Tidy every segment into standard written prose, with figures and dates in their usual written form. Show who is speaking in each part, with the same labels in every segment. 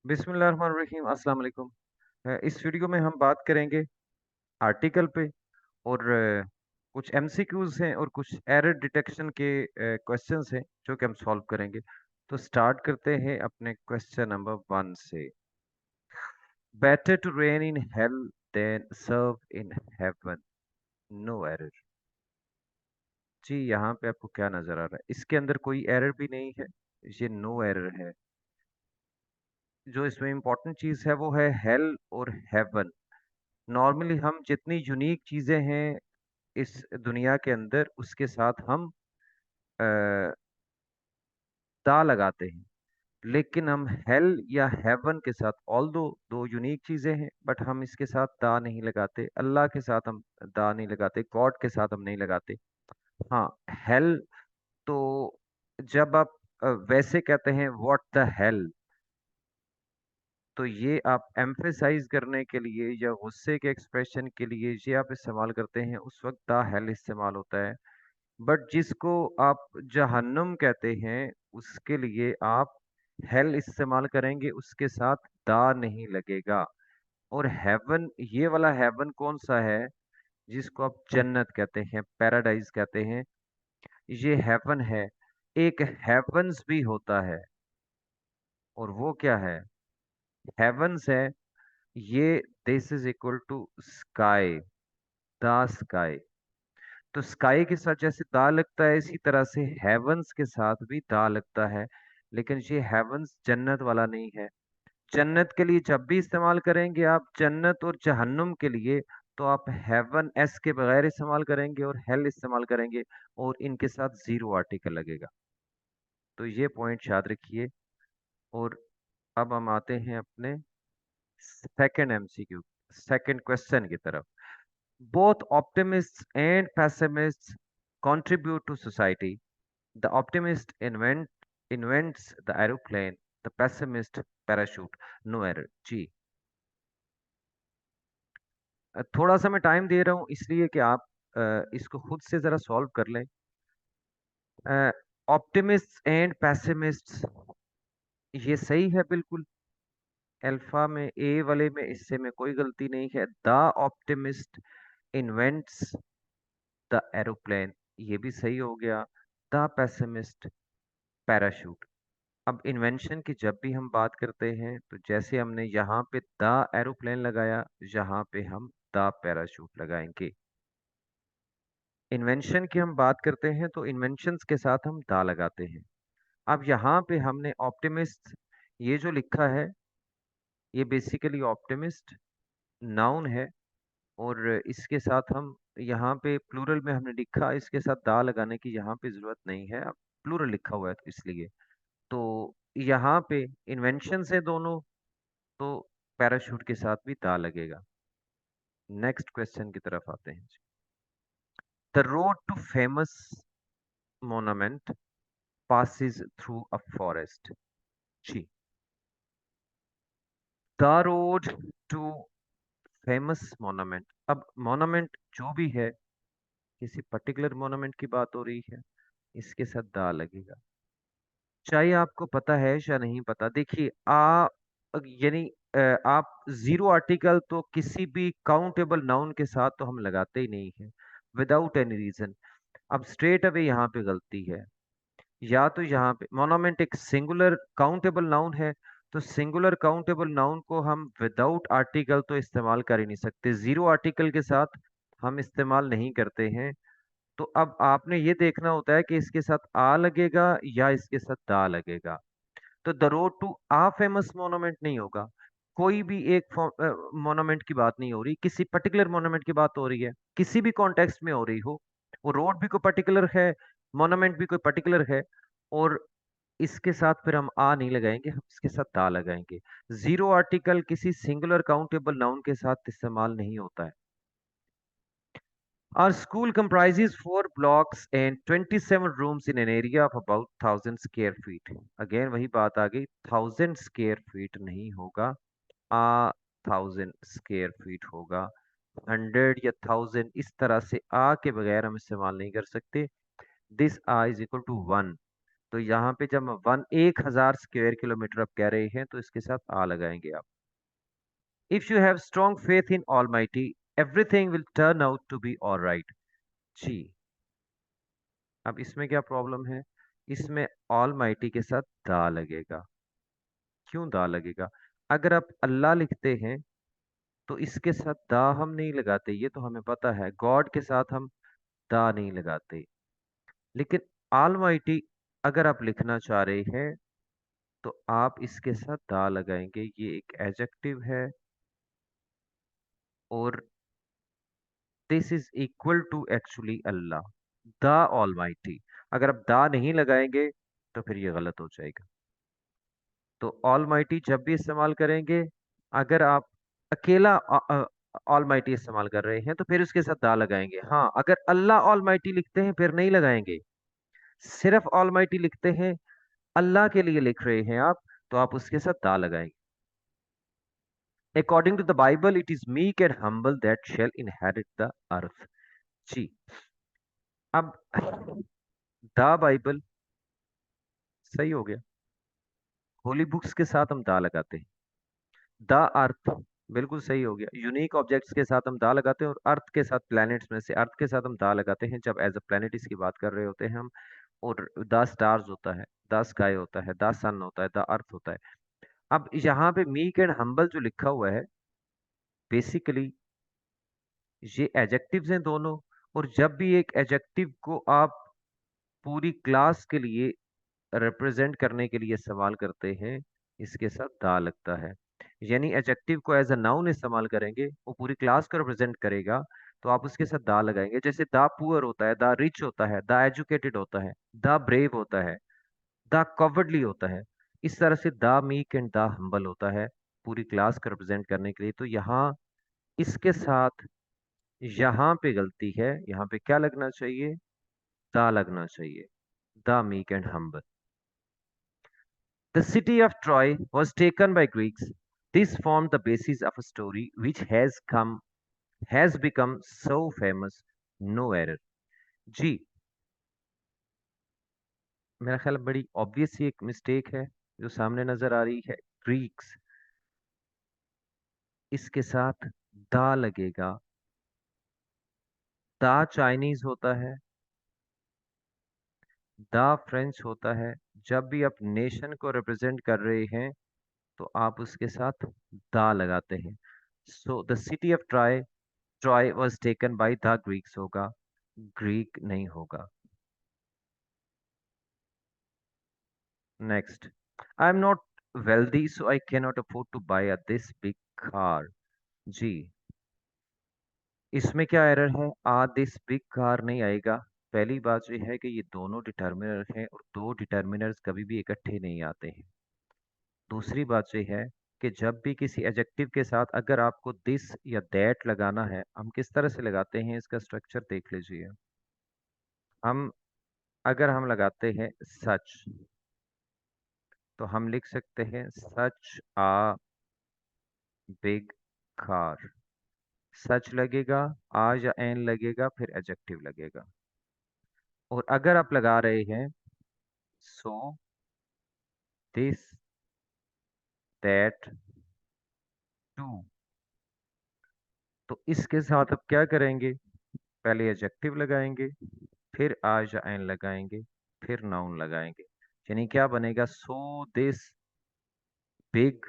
Speaker 1: बिस्मिल्लाहिर्रहमानिर्रहीम अस्सलाम वालेकुम। इस वीडियो में हम बात करेंगे आर्टिकल पे और कुछ एमसीक्यूज हैं और कुछ एरर डिटेक्शन के क्वेश्चंस हैं जो कि हम सॉल्व करेंगे। तो स्टार्ट करते हैं अपने क्वेश्चन नंबर 1 से। Better to reign in hell than serve in heaven, no error. जी यहाँ पे आपको क्या नजर आ रहा है? इसके अंदर कोई एरर भी नहीं है, ये नो एरर है। जो इसमें इंपॉर्टेंट चीज है वो है हेल और हेवन। नॉर्मली हम जितनी यूनिक चीजें हैं इस दुनिया के अंदर उसके साथ हम दा लगाते हैं, लेकिन हम हेल या हेवन के साथ ऑल दो यूनिक चीजें हैं बट हम इसके साथ दा नहीं लगाते। अल्लाह के साथ हम दा नहीं लगाते, गॉड के साथ हम नहीं लगाते। हाँ, हेल तो जब आप वैसे कहते हैं व्हाट द हेल, तो ये आप एम्फेसाइज करने के लिए या गुस्से के एक्सप्रेशन के लिए ये आप इस्तेमाल करते हैं, उस वक्त द हेल इस्तेमाल होता है। बट जिसको आप जहन्नुम कहते हैं उसके लिए आप हेल इस्तेमाल करेंगे, उसके साथ दा नहीं लगेगा। और हेवन, ये वाला हेवन कौन सा है? जिसको आप जन्नत कहते हैं, पैराडाइज कहते हैं, ये हेवन है। एक हेवंस भी होता है, और वो क्या है? हेवंस है ये, this is equal to sky, the sky. तो स्काई के साथ जैसे दा लगता है इसी तरह से हेवंस के साथ भी दा लगता है, लेकिन ये हेवंस जन्नत वाला नहीं है। जन्नत के लिए जब भी इस्तेमाल करेंगे आप, जन्नत और जहन्नुम के लिए, तो आप हेवन एस के बगैर इस्तेमाल करेंगे और हेल इस्तेमाल करेंगे, और इनके साथ जीरो आर्टिकल लगेगा। तो ये पॉइंट याद रखिए। और अब हम आते हैं अपने सेकंड एमसीक्यू, सेकंड क्वेश्चन की तरफ। Both optimists and pessimists contribute to society. The optimist invents the aeroplane, the pessimist parachute. No error. जी, थोड़ा सा मैं टाइम दे रहा हूँ इसलिए कि आप इसको खुद से जरा सॉल्व कर लें। ऑप्टिमिस्ट एंड पैसिमिस्ट, ये सही है बिल्कुल। अल्फा में, ए वाले में, इससे में कोई गलती नहीं है। The optimist invents the aeroplane, ये भी सही हो गया। The pessimist parachute. अब इन्वेंशन की जब भी हम बात करते हैं तो जैसे हमने यहाँ पे द एरोप्लेन लगाया, यहाँ पे हम द पैराशूट लगाएंगे। इन्वेंशन की हम बात करते हैं तो इन्वेंशंस के साथ हम द लगाते हैं। अब यहाँ पे हमने ऑप्टिमिस्ट ये जो लिखा है, ये बेसिकली ऑप्टिमिस्ट नाउन है, और इसके साथ हम यहाँ पे प्लूरल में हमने लिखा, इसके साथ दा लगाने की यहाँ पे जरूरत नहीं है। अब प्लूरल लिखा हुआ है तो इसलिए, तो यहाँ पे इन्वेंशन है दोनों, तो पैराशूट के साथ भी दा लगेगा। नेक्स्ट क्वेश्चन की तरफ आते हैं। The road to famous monument passes through a forest. जी, the road to famous monument. अब मोनामेंट जो भी है, किसी पर्टिकुलर मोनामेंट की बात हो रही है, इसके साथ दा लगेगा। चाहे आपको पता है या नहीं पता, देखिए यानी आप जीरो आर्टिकल तो किसी भी काउंटेबल नाउन के साथ तो हम लगाते ही नहीं है विदाउट एनी रीजन। अब स्ट्रेट अवे यहाँ पे गलती है। या तो यहाँ पे मोनोमेंट एक सिंगुलर काउंटेबल नाउन है, तो सिंगुलर काउंटेबल नाउन को हम विदाउट आर्टिकल तो इस्तेमाल कर ही नहीं सकते, जीरो आर्टिकल के साथ हम इस्तेमाल नहीं करते हैं। तो अब आपने ये देखना होता है कि इसके साथ आ लगेगा या इसके साथ दा लगेगा। तो the road to a famous monument नहीं होगा। कोई भी एक मोनोमेंट की बात नहीं हो रही, किसी पर्टिकुलर मोनोमेंट की बात हो रही है, किसी भी कॉन्टेक्स्ट में हो रही हो। वो रोड भी कोई पर्टिकुलर है, मोनोमेंट भी कोई पर्टिकुलर है, और इसके साथ फिर हम आ नहीं लगाएंगे, हम इसके साथ दा लगाएंगे। जीरो आर्टिकल किसी सिंगुलर काउंटेबल नाउन के साथ इस्तेमाल नहीं होता है। Our school comprises 4 blocks and 27 rooms in an area of about 1000 square feet. Again वही बात आ गई, 1000 square feet नहीं होगा, 1000 square feet होगा। 100 या 1000 इस तरह से आ के बगैर हम इस्तेमाल नहीं कर सकते। This a is equal to 1। तो यहाँ पे जब 1000 स्क्वायर किलोमीटर आप कह रहे हैं तो इसके साथ आ लगाएंगे आप। If you have strong faith in almighty, everything will turn out to be alright. जी। अब इसमें क्या प्रॉब्लम है? इसमें ऑलमाइटी के साथ दा लगेगा। क्यों दा लगेगा? अगर आप अल्लाह लिखते हैं तो इसके साथ दा हम नहीं लगाते, ये तो हमें पता है। गॉड के साथ हम दा नहीं लगाते। लेकिन ऑलमाइटी अगर आप लिखना चाह रहे हैं तो आप इसके साथ दा लगाएंगे। ये एक एडजेक्टिव है और this is equal to actually Allah, the almighty. अगर आप दा नहीं लगाएंगे तो फिर ये गलत हो जाएगा। तो ऑलमाइटी जब भी इस्तेमाल करेंगे, अगर आप अकेला ऑलमाइटी इस्तेमाल कर रहे हैं तो फिर उसके साथ दा लगाएंगे। हाँ, अगर अल्लाह ऑलमाइटी लिखते हैं फिर नहीं लगाएंगे। सिर्फ ऑलमाइटी लिखते हैं, अल्लाह के लिए लिख रहे हैं आप, तो आप उसके साथ दा लगाएंगे। According to the Bible it is meek and humble that shall inherit the earth. जी। अब द बाइबल सही हो गया। होली बुक्स के साथ हम दा लगाते हैं। द अर्थ बिल्कुल सही हो गया। यूनिक ऑब्जेक्ट्स के साथ हम दा लगाते हैं, और अर्थ के साथ, प्लैनेट्स में से अर्थ के साथ हम दा लगाते हैं जब एज अ प्लैनेट इसकी बात कर रहे होते हैं हम। और द स्टार्स होता है, द स्काई होता है, द सन होता है, द अर्थ होता है। अब यहाँ पे मीक एंड हम्बल जो लिखा हुआ है, बेसिकली ये एडजेक्टिव्स हैं दोनों। और जब भी एक एडजेक्टिव को आप पूरी क्लास के लिए रिप्रेजेंट करने के लिए इस्तेमाल करते हैं, इसके साथ दा लगता है। यानी एडजेक्टिव को एज अ नाउन इस्तेमाल करेंगे, वो पूरी क्लास को रिप्रेजेंट करेगा, तो आप उसके साथ दा लगाएंगे। जैसे द पुअर होता है, द रिच होता है, द एजुकेटेड होता है, द ब्रेव होता है, द कवर्डली होता है। इस तरह से the meek and the humble होता है पूरी क्लास को रिप्रेजेंट करने के लिए। तो यहाँ इसके साथ यहाँ पे गलती है, यहाँ पे क्या लगना चाहिए? दा लगना चाहिए। The meek and humble. The city of Troy was taken by Greeks. This formed the basis of a story which has become so famous. No error. जी। मेरा ख्याल बड़ी ऑब्वियस सी एक मिस्टेक है जो सामने नजर आ रही है। ग्रीक्स, इसके साथ दा लगेगा। दा चाइनीज होता है, दा फ्रेंच होता है। जब भी आप नेशन को रिप्रेजेंट कर रहे हैं तो आप उसके साथ दा लगाते हैं। So the city of Troy was taken by the Greeks होगा, ग्रीक नहीं होगा। Next, I am not wealthy so I can not afford to buy a this big car. जी। इसमें क्या एरर है? दिस बिग कार नहीं आएगा। पहली बात यह है कि ये दोनों डिटर्मिनर हैं और दो डिटर्मिनर्स कभी भी इकट्ठे नहीं आते हैं। दूसरी बात यह है कि जब भी किसी एडजेक्टिव के साथ अगर आपको दिस या दैट लगाना है, हम किस तरह से लगाते हैं इसका स्ट्रक्चर देख लीजिए। हम अगर हम लगाते हैं सच, तो हम लिख सकते हैं सच आ बिग कार। सच लगेगा, आ या एन लगेगा, फिर एडजेक्टिव लगेगा। और अगर आप लगा रहे हैं सो दिस दैट टू, तो इसके साथ आप क्या करेंगे? पहले एडजेक्टिव लगाएंगे, फिर आ या एन लगाएंगे, फिर नाउन लगाएंगे। यानी क्या बनेगा? So this big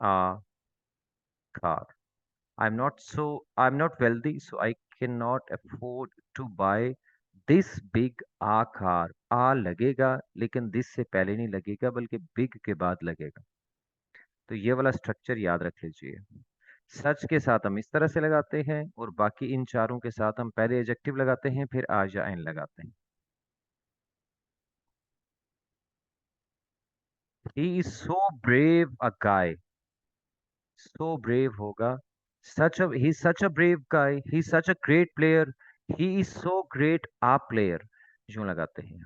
Speaker 1: a car. I'm not wealthy, so I cannot afford to buy this big a car। आ लगेगा लेकिन दिस से पहले नहीं लगेगा बल्कि बिग के बाद लगेगा। तो ये वाला स्ट्रक्चर याद रख लीजिए। सच के साथ हम इस तरह से लगाते हैं और बाकी इन चारों के साथ हम पहले एडजेक्टिव लगाते हैं, फिर आ या एन लगाते हैं। He is so brave a guy। so brave होगा। he's such a brave guy, he's such a great player, he is so great a player। यूं लगाते हैं।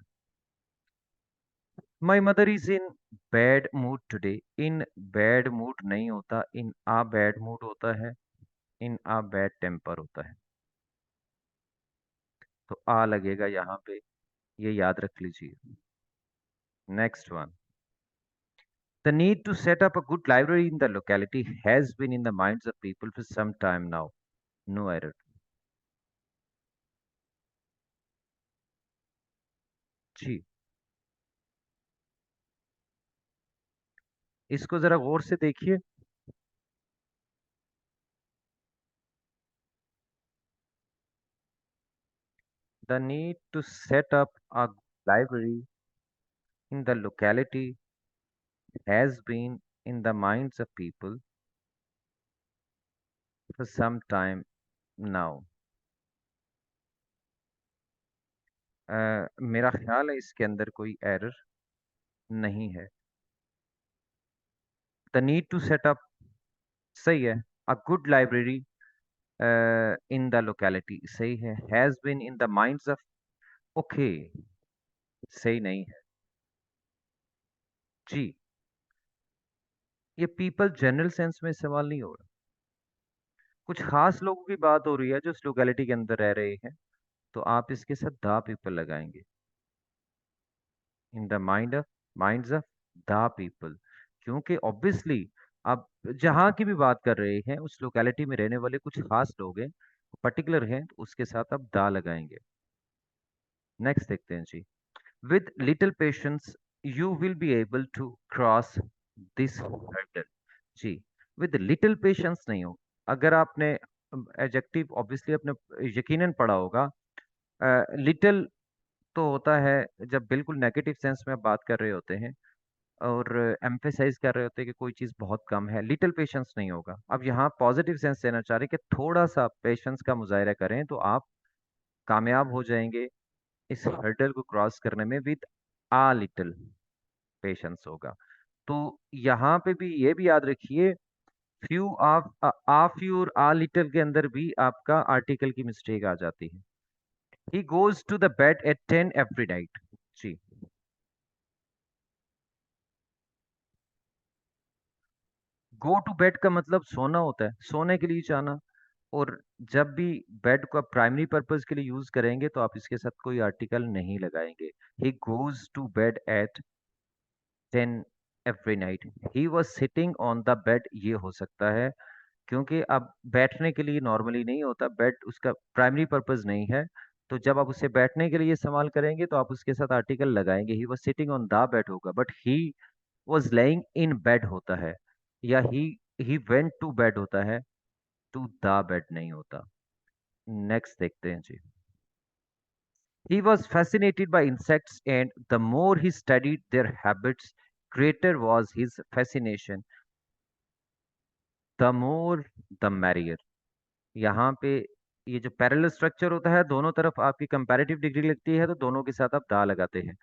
Speaker 1: My mother is in bad mood today। in bad mood नहीं होता, in a bad mood होता है, in a bad temper होता है। तो आ लगेगा यहाँ पे। ये याद रख लीजिए। Next one, the need to set up a good library in the locality has been in the minds of people for some time now. No error. जी, इसको जरा गौर से देखिए। The need to set up a library in the locality has been in the minds of people for some time now. मेरा ख्याल है इसके अंदर कोई एरर नहीं है। The need to set up, सही है। A good library in the locality, सही है। Has been in the minds of, okay, सही नहीं है। जी, ये पीपल जनरल सेंस में इस्तेमाल नहीं हो रहा। कुछ खास लोगों की बात हो रही है जो इस लोकेलिटी के अंदर रह रहे हैं, तो आप इसके साथ द पीपल लगाएंगे। इन the minds of the people, क्योंकि ऑब्वियसली आप जहाँ की भी बात कर रहे हैं उस लोकेलिटी में रहने वाले कुछ खास लोग हैं, पर्टिकुलर हैं, तो उसके साथ आप द लगाएंगे। नेक्स्ट देखते हैं जी। With little patience you will be able to cross this hurdle. जी, विद लिटिल पेशेंस नहीं हो। अगर आपने एडजेक्टिव ऑब्वियसली आपने यकीनन पढ़ा होगा। लिटिल तो होता है जब बिल्कुल नेगेटिव सेंस में आप बात कर रहे होते हैं और एम्फेसाइज कर रहे होते हैं कि कोई चीज़ बहुत कम है। लिटिल पेशेंस नहीं होगा। अब यहाँ पॉजिटिव सेंस देना चाह रहे हैं कि थोड़ा सा पेशेंस का मुजाहरा करें तो आप कामयाब हो जाएंगे इस हर्डल को क्रॉस करने में। विद आ लिटिल पेशेंस होगा। तो यहाँ पे भी ये भी याद रखिए, फ्यू ऑफ, आ फ्यू और आ लिटिल के अंदर भी आपका आर्टिकल की मिस्टेक आ जाती है। He goes to the bed at 10 every night. जी, गो टू बेड का मतलब सोना होता है, सोने के लिए जाना। और जब भी बेड को आप प्राइमरी पर्पज के लिए यूज करेंगे तो आप इसके साथ कोई आर्टिकल नहीं लगाएंगे। He goes to bed at 10 every night. He was sitting on the bed, ये हो सकता है क्योंकि अब बैठने के लिए नॉर्मली नहीं होता, बेड उसका प्राइमरी पर्पस नहीं है। तो जब आप उसे बैठने के लिए इस्तेमाल करेंगे तो आप उसके साथ आर्टिकल लगाएंगे। He was sitting on the bed होगा, but he was lying in bed होता है, या ही वेंट टू बेड होता है, टू द बेड नहीं होता। नेक्स्ट देखते हैं जी। He was fascinated by insects, and the more he studied their habits, greater was his fascination. The more, the merrier. यहाँ पे ये जो पैरेलल स्ट्रक्चर होता है, दोनों तरफ आपकी कंपैरेटिव डिग्री लगती है तो दोनों के साथ आप दा लगाते हैं।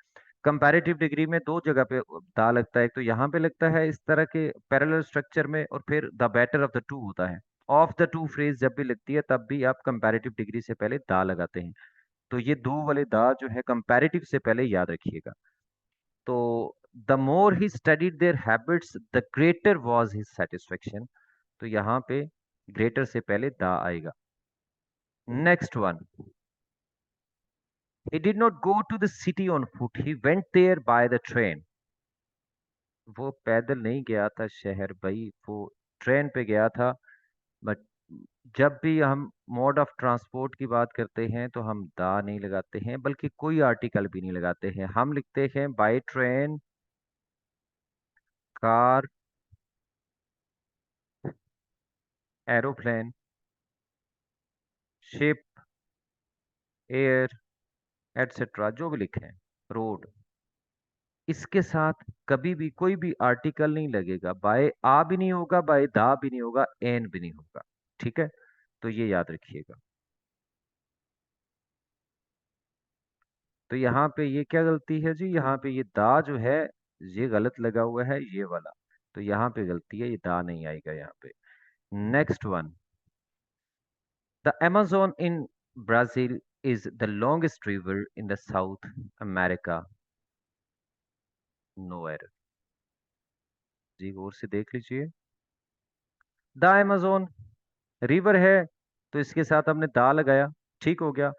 Speaker 1: कंपैरेटिव डिग्री में दो जगह पे दा लगता है, एक तो यहाँ पे लगता है इस तरह के पैरेलल स्ट्रक्चर में, और फिर the better of the two होता है। ऑफ द टू फ्रेज जब भी लगती है तब भी आप कंपैरेटिव डिग्री से पहले दा लगाते हैं। तो ये दो वाले दा जो है कंपैरेटिव से पहले याद रखिएगा। तो the more he studied their habits the greater was his satisfaction. तो यहाँ पे ग्रेटर से पहले दा आएगा। Next one, he did not go to the city on foot, he went there by the train। वो पैदल नहीं गया था शहर भाई, वो ट्रेन पे गया था। बट जब भी हम मोड ऑफ ट्रांसपोर्ट की बात करते हैं तो हम दा नहीं लगाते हैं, बल्कि कोई आर्टिकल भी नहीं लगाते हैं। हम लिखते हैं by train, car, aeroplane, ship, air, etcetera, जो भी लिखे हैं, रोड। इसके साथ कभी भी कोई भी आर्टिकल नहीं लगेगा। बाय आ भी नहीं होगा, बाय दा भी नहीं होगा, एन भी नहीं होगा। ठीक है, तो ये याद रखिएगा। तो यहाँ पे ये क्या गलती है जी, यहाँ पे ये दा जो है ये गलत लगा हुआ है, ये वाला। तो यहाँ पे गलती है, ये दा नहीं आएगा यहाँ पे। Next one, the Amazon in Brazil is the longest river in the South America. No error. जी, गौर से देख लीजिए। द Amazon रिवर है, तो इसके साथ हमने दा लगाया, ठीक हो गया।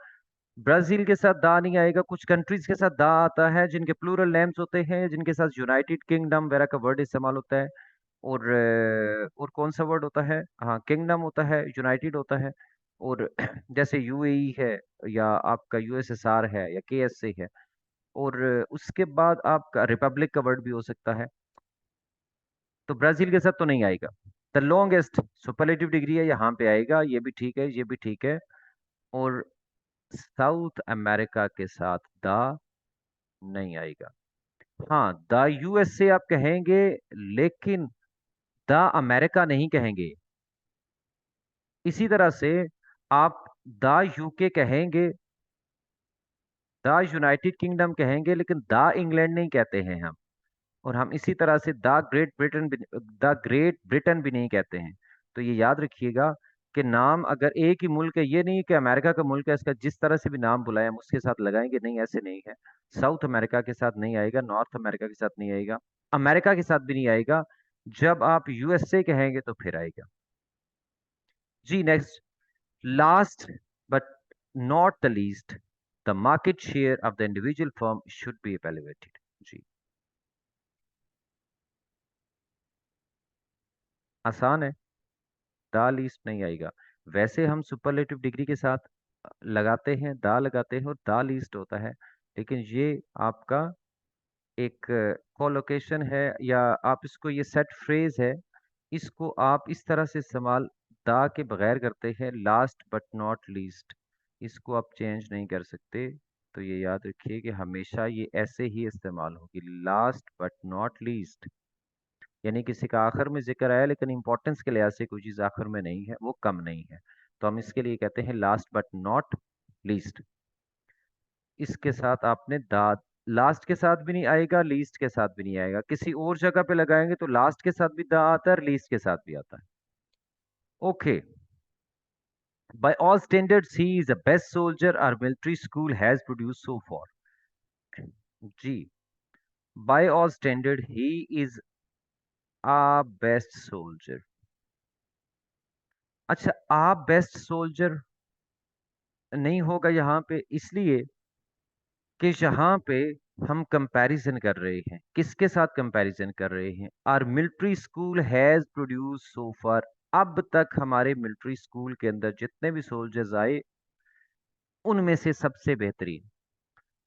Speaker 1: ब्राजील के साथ दा नहीं आएगा। कुछ कंट्रीज के साथ दा आता है जिनके प्लूरल नेम्स होते हैं, जिनके साथ यूनाइटेड किंगडम वगैरह का वर्ड इस्तेमाल होता है। और कौन सा वर्ड होता है, हाँ किंगडम होता है, यूनाइटेड होता है। और जैसे यूएई है, या आपका यूएसएसआर है, या केएसए है। और उसके बाद आपका रिपब्लिक का वर्ड भी हो सकता है। तो ब्राजील के साथ तो नहीं आएगा। द लॉन्गेस्ट सुपरलेटिव डिग्री है, यहाँ पे आएगा, ये भी ठीक है, ये भी ठीक है। और साउथ अमेरिका के साथ दा नहीं आएगा। हाँ, द यूएसए आप कहेंगे, लेकिन द अमेरिका नहीं कहेंगे। इसी तरह से आप द यूके कहेंगे, द यूनाइटेड किंगडम कहेंगे, लेकिन द इंग्लैंड नहीं कहते हैं हम। और हम इसी तरह से द ग्रेट ब्रिटेन भी नहीं कहते हैं। तो ये याद रखिएगा कि नाम अगर एक ही मुल्क है, ये नहीं कि अमेरिका का मुल्क है, इसका जिस तरह से भी नाम बुलाएं हम उसके साथ लगाएंगे, नहीं, ऐसे नहीं है। साउथ अमेरिका के साथ नहीं आएगा, नॉर्थ अमेरिका के साथ नहीं आएगा, अमेरिका के साथ भी नहीं आएगा। जब आप यूएसए कहेंगे तो फिर आएगा। जी next, last but not the least, the market share of the individual firm should be evaluated। जी, आसान है, दा लीस्ट नहीं आएगा। वैसे हम सुपरलेटिव डिग्री के साथ लगाते हैं, दा लगाते हैं, और दा लीस्ट होता है। लेकिन ये आपका एक कोलोकेशन है, या आप इसको, ये सेट फ्रेज है, इसको आप इस तरह से इस्तेमाल दा के बगैर करते हैं, लास्ट बट नॉट लीस्ट। इसको आप चेंज नहीं कर सकते। तो ये याद रखिए कि हमेशा ये ऐसे ही इस्तेमाल होगी, लास्ट बट नॉट लीस्ट। यानी किसी का आखिर में जिक्र आया, लेकिन इंपॉर्टेंस के लिहाज से कोई चीज़ आखिर में नहीं है, वो कम नहीं है, तो हम इसके लिए कहते हैं लास्ट बट नॉट लीस्ट। इसके साथ आपने दाद, लास्ट के साथ भी नहीं आएगा, लीस्ट के साथ भी नहीं आएगा। किसी और जगह पे लगाएंगे तो लास्ट के साथ भी दा आता है और लीस्ट के साथ भी आता है। Okay, by all standards he is the best soldier our military school has produce so far. जी, by all standard he is a best soldier. अच्छा, आप बेस्ट सोल्जर नहीं होगा यहाँ पे, इसलिए कि यहाँ पे हम कंपैरिजन कर रहे हैं, किसके साथ कंपैरिजन कर रहे हैं, our military school has produce so far. अब तक हमारे मिलिट्री स्कूल के अंदर जितने भी सोल्जर्स आए, उनमें से सबसे बेहतरीन।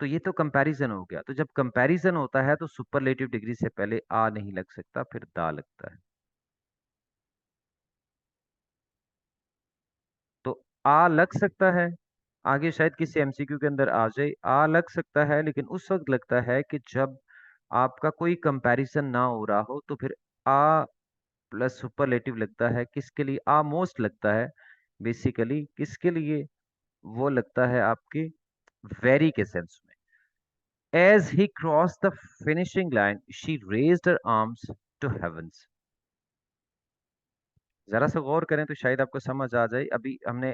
Speaker 1: तो ये तो कंपैरिजन हो गया। तो जब कंपैरिजन होता है तो सुपरलेटिव डिग्री से पहले आ नहीं लग सकता, फिर दा लगता है। तो आ लग सकता है, आगे शायद किसी एमसीक्यू के अंदर आ जाए, आ लग सकता है, लेकिन उस वक्त लगता है कि जब आपका कोई कंपैरिजन ना हो रहा हो, तो फिर आ प्लस सुपरलेटिव लगता है। किसके लिए आ मोस्ट लगता है, बेसिकली किसके लिए, वो लगता है आपके वेरी के सेंस में। As he cross the finishing line she raised her arms to heavens. जरा सा गौर करें तो शायद आपको समझ आ जाए। अभी हमने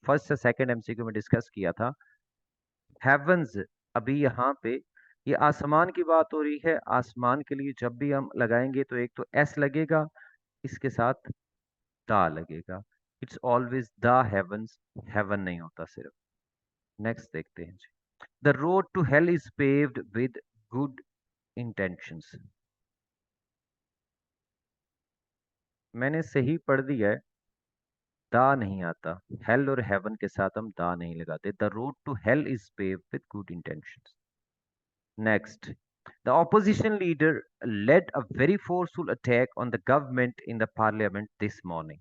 Speaker 1: फर्स्ट से सेकंड एमसीक्यू में डिस्कस किया था हेवंस। अभी यहाँ पे ये आसमान की बात हो रही है। आसमान के लिए जब भी हम लगाएंगे तो एक तो एस लगेगा, इसके साथ दा लगेगा। It's always the heavens, heaven नहीं होता सिर्फ। नेक्स्ट देखते हैं जी, the road to hell is paved with good intentions. मैंने सही पढ़ दिया है, दा नहीं आता। हेल और हेवन के साथ हम दा नहीं लगाते। The road to hell is paved with good intentions. Next, the opposition leader led a very forceful attack on the government in the parliament this morning.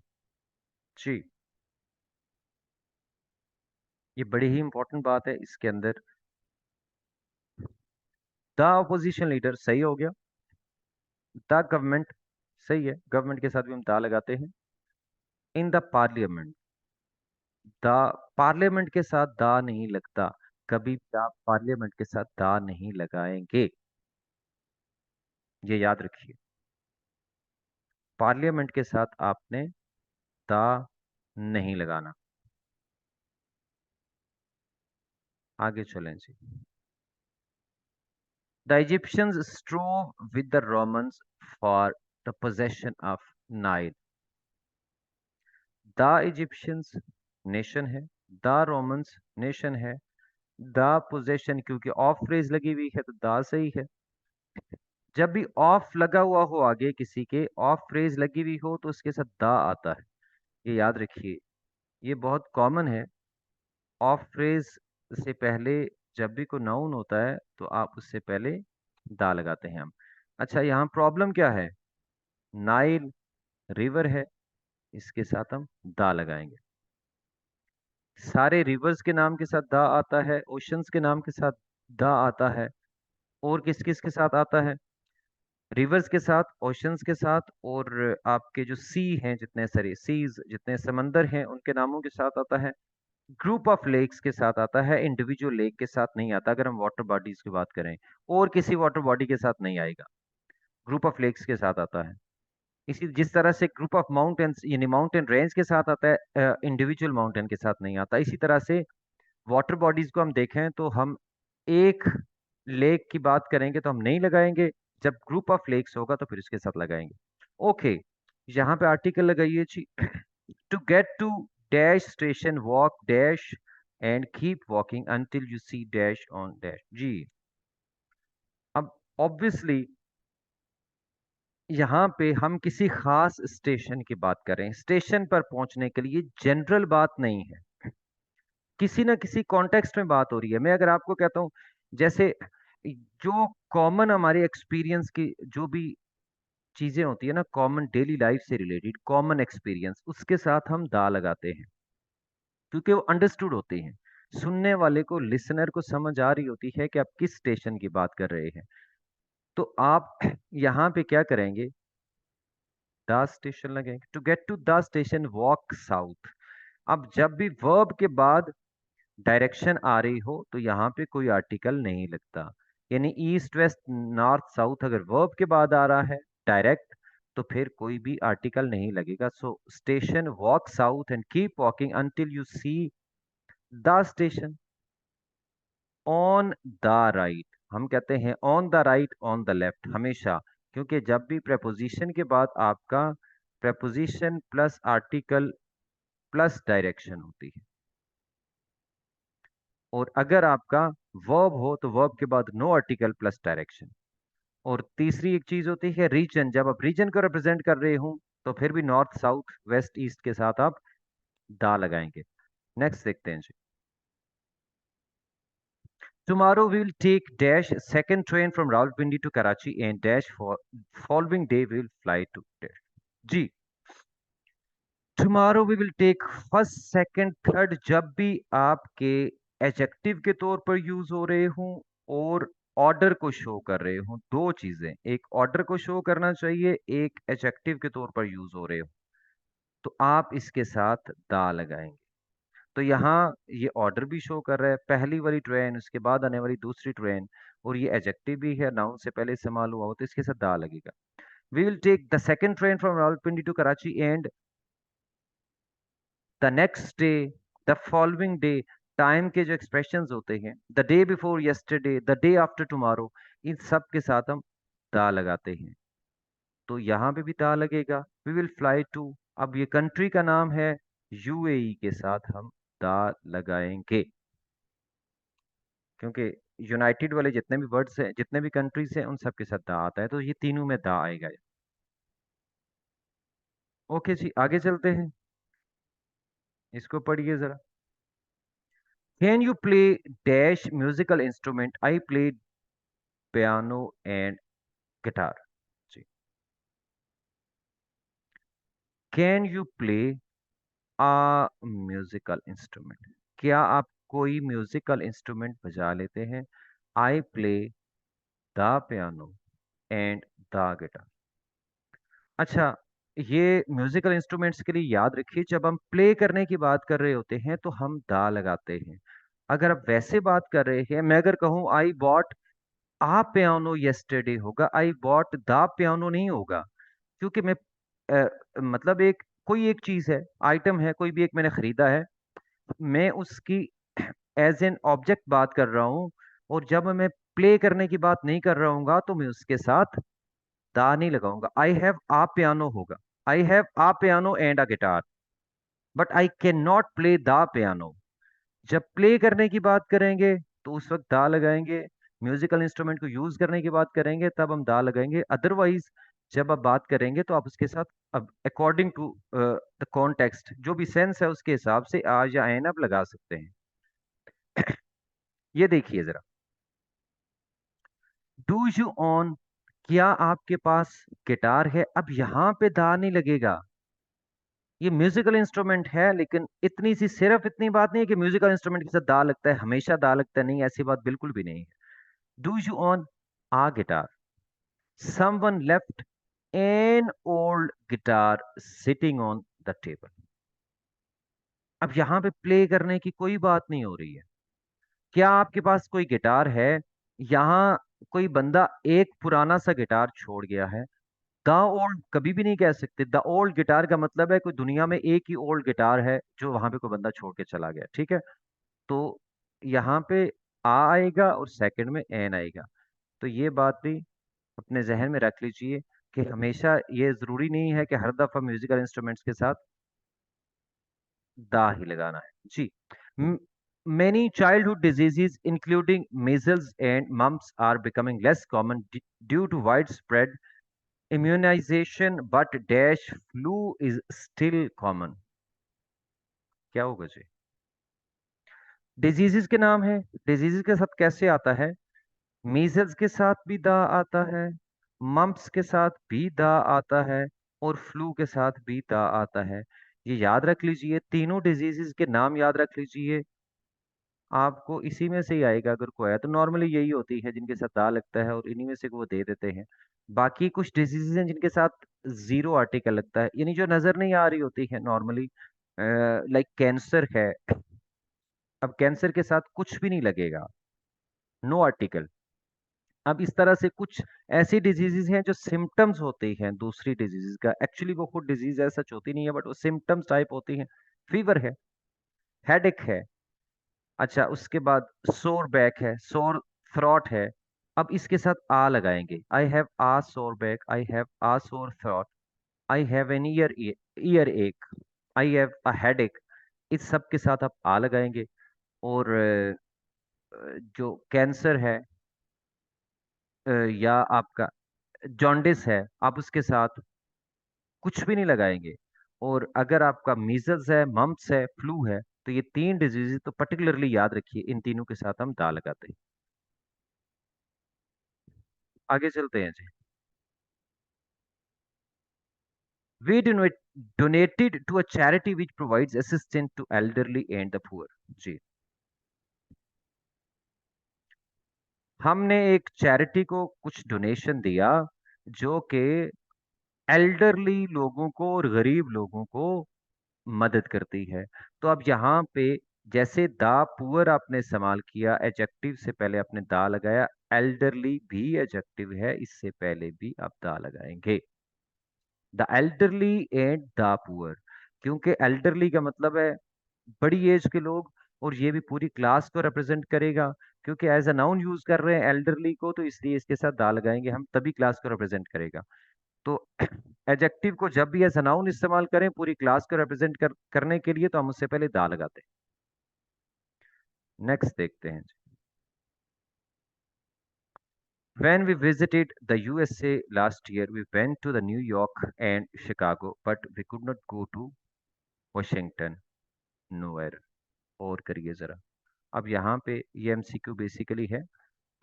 Speaker 1: जी, ये बड़ी ही इंपॉर्टेंट बात है इसके अंदर। द ऑपोजिशन लीडर सही हो गया, द गवर्नमेंट सही है, गवर्नमेंट के साथ भी हम दा लगाते हैं। In the parliament, the parliament के साथ दा नहीं लगता। कभी भी आप पार्लियामेंट के साथ दा नहीं लगाएंगे, ये याद रखिए। पार्लियामेंट के साथ आपने दा नहीं लगाना। आगे चलें जी, the Egyptians strove with the Romans for the possession of Nile. The Egyptians nation है, द रोमन्स नेशन है। द पोजेशन, क्योंकि ऑफ फ्रेज लगी हुई है तो द सही है। जब भी ऑफ लगा हुआ हो, आगे किसी के ऑफ फ्रेज लगी हुई हो, तो उसके साथ द आता है। ये याद रखिए, ये बहुत कॉमन है। ऑफ फ्रेज से पहले जब भी कोई नाउन होता है तो आप उससे पहले दा लगाते हैं हम। अच्छा, यहाँ प्रॉब्लम क्या है? नाइल रिवर है, इसके साथ हम दा लगाएंगे। सारे रिवर्स के नाम के साथ दा आता है, ओशंस के नाम के साथ दा आता है। और किस किस के साथ आता है? रिवर्स के साथ, ओशंस के साथ, और आपके जो सी हैं, जितने सारे सीज, जितने समंदर हैं, उनके नामों के साथ आता है। ग्रुप ऑफ लेक्स के साथ आता है, इंडिविजुअल लेक के साथ नहीं आता अगर हम वाटर बॉडीज की बात करें। और किसी वाटर बॉडी के साथ नहीं आएगा, ग्रुप ऑफ लेक्स के साथ आता है। इसी जिस तरह से ग्रुप ऑफ माउंटेन्स यानी माउंटेन रेंज के साथ आता है, इंडिविजुअल माउंटेन के साथ नहीं आता। इसी तरह से वाटर बॉडीज को हम देखें तो हम एक लेक की बात करेंगे तो हम नहीं लगाएंगे, जब ग्रुप ऑफ लेक्स होगा तो फिर उसके साथ लगाएंगे। ओके, यहाँ पे आर्टिकल लगाइए जी। To get to dash station walk dash and keep walking until you see dash on dash जी। अब ऑब्वियसली यहाँ पे हम किसी खास स्टेशन की बात कर रहे हैं। स्टेशन पर पहुंचने के लिए जनरल बात नहीं है, किसी ना किसी कॉन्टेक्स्ट में बात हो रही है। मैं अगर आपको कहता हूँ, जैसे जो कॉमन हमारे एक्सपीरियंस की जो भी चीजें होती है ना, कॉमन डेली लाइफ से रिलेटेड कॉमन एक्सपीरियंस, उसके साथ हम दा लगाते हैं, क्योंकि वो अंडरस्टूड होते हैं। सुनने वाले को, लिसनर को समझ आ रही होती है कि आप किस स्टेशन की बात कर रहे हैं। तो आप यहाँ पे क्या करेंगे? द स्टेशन लगेंगे। To get to the station walk south. अब जब भी वर्ब के बाद डायरेक्शन आ रही हो तो यहाँ पे कोई आर्टिकल नहीं लगता। यानी ईस्ट वेस्ट नॉर्थ साउथ अगर वर्ब के बाद आ रहा है डायरेक्ट, तो फिर कोई भी आर्टिकल नहीं लगेगा। So station walk south and keep walking until you see the station on the right. हम कहते हैं on the right, on the left हमेशा, क्योंकि जब भी preposition के बाद आपका preposition plus article plus direction होती है, और अगर आपका वर्ब हो तो वर्ब के बाद नो आर्टिकल प्लस डायरेक्शन। और तीसरी एक चीज होती है रीजन, जब आप रीजन को रिप्रेजेंट कर रहे हो तो फिर भी नॉर्थ साउथ वेस्ट ईस्ट के साथ आप दा लगाएंगे। नेक्स्ट देखते हैं जी। Tomorrow we will take dash second train from Rawalpindi to Karachi and dash for following day we will fly to dash. Ji, tomorrow we will take first second third जब भी आपके adjective के तौर पर use हो रहे हों और ऑर्डर को शो कर रहे हों, दो चीजें, एक ऑर्डर को शो करना चाहिए, एक एडजेक्टिव के तौर पर यूज हो रहे हो, तो आप इसके साथ दा लगाएंगे। तो यहाँ ये ऑर्डर भी शो कर रहा है, पहली वाली ट्रेन, उसके बाद आने वाली दूसरी ट्रेन, और ये एडजेक्टिव भी है, नाउन से पहले इस्तेमाल हुआ हो, तो इसके साथ दा लगेगा। We will take the second train from Rawalpindi to Karachi and the next day, the following day. Time के जो एक्सप्रेशंस होते हैं, the day before yesterday, the day after tomorrow, इन सब के साथ हम दा लगाते हैं। तो यहाँ पे भी दा लगेगा। वी विल फ्लाई टू, अब ये कंट्री का नाम है, यूएई के साथ हम दा लगाएंगे, क्योंकि यूनाइटेड वाले जितने भी वर्ड्स हैं, जितने भी कंट्रीज हैं, उन सब के साथ दा आता है, तो ये तीनों में दा आएगा। ओके जी, आगे चलते हैं, इसको पढ़िए जरा। Can you play dash musical instrument? I play piano and guitar जी। Can you play a musical instrument? क्या आप कोई म्यूजिकल इंस्ट्रूमेंट बजा लेते हैं? I play the piano and the guitar. अच्छा, ये म्यूजिकल इंस्ट्रूमेंट्स के लिए याद रखिए, जब हम प्ले करने की बात कर रहे होते हैं तो हम दा लगाते हैं। अगर आप वैसे बात कर रहे हैं, मैं अगर कहूं I bought a piano yesterday, होगा, आई बॉट द पियानो नहीं होगा, क्योंकि मैं मतलब एक कोई एक चीज है, आइटम है, कोई भी एक मैंने खरीदा है, मैं उसकी एज एन ऑब्जेक्ट बात कर रहा हूँ, और जब मैं प्ले करने की बात नहीं कर रहा हूँ तो मैं उसके साथ दा नहीं लगाऊंगा। आई हैव आ पियानो होगा, I have a piano and a guitar, but I can not play the piano. जब प्ले करने की बात करेंगे तो उस वक्त दा लगाएंगे। म्यूजिकल इंस्ट्रूमेंट को यूज करने की बात करेंगे तब हम दा लगाएंगे। अदरवाइज जब आप बात करेंगे तो आप उसके साथ अब अकॉर्डिंग टू द कॉन्टेक्स्ट जो भी सेंस है उसके हिसाब से आ या एन आप लगा सकते हैं। ये देखिए जरा, डू यू ऑन, क्या आपके पास गिटार है? अब यहां पे दा नहीं लगेगा। ये म्यूजिकल इंस्ट्रूमेंट है, लेकिन इतनी सी सिर्फ इतनी बात नहीं है कि म्यूजिकल इंस्ट्रूमेंट के साथ दा लगता है, हमेशा दा लगता है, नहीं, ऐसी बात बिल्कुल भी नहीं है। Do you own a guitar, someone left an old guitar sitting on the table. अब यहां पे प्ले करने की कोई बात नहीं हो रही है। क्या आपके पास कोई गिटार है? यहां कोई बंदा एक पुराना सा गिटार छोड़ गया है। द ओल्ड कभी भी नहीं कह सकते। द ओल्ड गिटार का मतलब है कोई दुनिया में एक ही ओल्ड गिटार है जो वहां पे कोई बंदा छोड़ के चला गया, ठीक है? तो यहाँ पे आ आएगा और सेकंड में एन आएगा। तो ये बात भी अपने जहन में रख लीजिए कि हमेशा ये जरूरी नहीं है कि हर दफा म्यूजिकल इंस्ट्रूमेंट्स के साथ दा ही लगाना है जी। Many childhood diseases, including measles and mumps, are becoming less common due to widespread immunization, but dash flu is still common। क्या होगा जी? डिजीजेस के नाम है, डिजीजेस के साथ कैसे आता है? मीजल्स के साथ भी दा आता है, मम्प्स के साथ भी दा आता है, और फ्लू के साथ भी दा आता है। ये याद रख लीजिए, तीनों डिजीजेस के नाम याद रख लीजिए। आपको इसी में से ही आएगा अगर कोई है तो। नॉर्मली यही होती है जिनके साथ दा लगता है और इन्हीं में से वो दे देते हैं। बाकी कुछ डिजीजेज हैं जिनके साथ जीरो आर्टिकल लगता है, यानी जो नजर नहीं आ रही होती है नॉर्मली, लाइक कैंसर है। अब कैंसर के साथ कुछ भी नहीं लगेगा, नो आर्टिकल। अब इस तरह से कुछ ऐसी डिजीजेज हैं जो सिम्टम्स होते हैं दूसरी डिजीजेज का, एक्चुअली वो खुद डिजीज है सच होती नहीं है, बट वो सिम्टम्स टाइप होती हैं। फीवर है, हेडेक है, अच्छा उसके बाद सोर बैक है, सोर थ्रॉट है। अब इसके साथ आ लगाएंगे, आई हैव आ सोर back, I have a sore throat, I have an earache, I have a headache. इस सब के साथ आप आ लगाएंगे। और जो कैंसर है, या आपका जॉन्डिस है, आप उसके साथ कुछ भी नहीं लगाएंगे। और अगर आपका मीजल्स है, मम्प्स है, फ्लू है, तो ये तीन डिजीज तो पर्टिकुलरली याद रखिए, इन तीनों के साथ हम दा लगाते हैं। आगे चलते हैं जी। We donated to a charity which provides assistance to elderly and the poor। जी, हमने एक चैरिटी को कुछ डोनेशन दिया जो कि एल्डरली लोगों को और गरीब लोगों को मदद करती है। तो अब यहाँ पे जैसे दा पुअर आपने इस्तेमाल किया, एडजेक्टिव से पहले आपने दा लगाया, एल्डरली भी एडजेक्टिव है, इससे पहले भी आप दा लगाएंगे। The elderly and the poor, क्योंकि एल्डरली का मतलब है बड़ी एज के लोग, और ये भी पूरी क्लास को रिप्रेजेंट करेगा। क्योंकि एज अ नाउन यूज कर रहे हैं एल्डरली को, तो इसलिए इसके साथ दा लगाएंगे हम, तभी क्लास को रिप्रेजेंट करेगा। तो एडजेक्टिव को जब भी एज अ नाउन इस्तेमाल करें पूरी क्लास को रिप्रेजेंट करने के लिए, तो हम उससे पहले दा लगाते हैं। नेक्स्ट देखते हैं। When we visited the USA last year, we went to the New York and Chicago, but we could not go to Washington। Nowhere। और करिए जरा। अब यहाँ पे ये एमसीक्यू बेसिकली है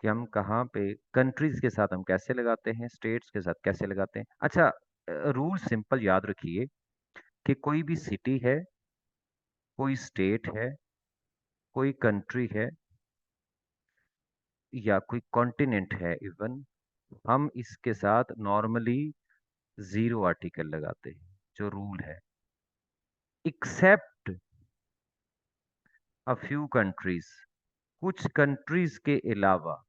Speaker 1: कि हम कहाँ पे कंट्रीज के साथ हम कैसे लगाते हैं, स्टेट्स के साथ कैसे लगाते हैं। अच्छा, रूल सिंपल याद रखिए कि कोई भी सिटी है, कोई स्टेट है, कोई कंट्री है, या कोई कॉन्टिनेंट है इवन, हम इसके साथ नॉर्मली जीरो आर्टिकल लगाते हैं, जो रूल है। एक्सेप्ट अ फ्यू कंट्रीज, कुछ कंट्रीज के अलावा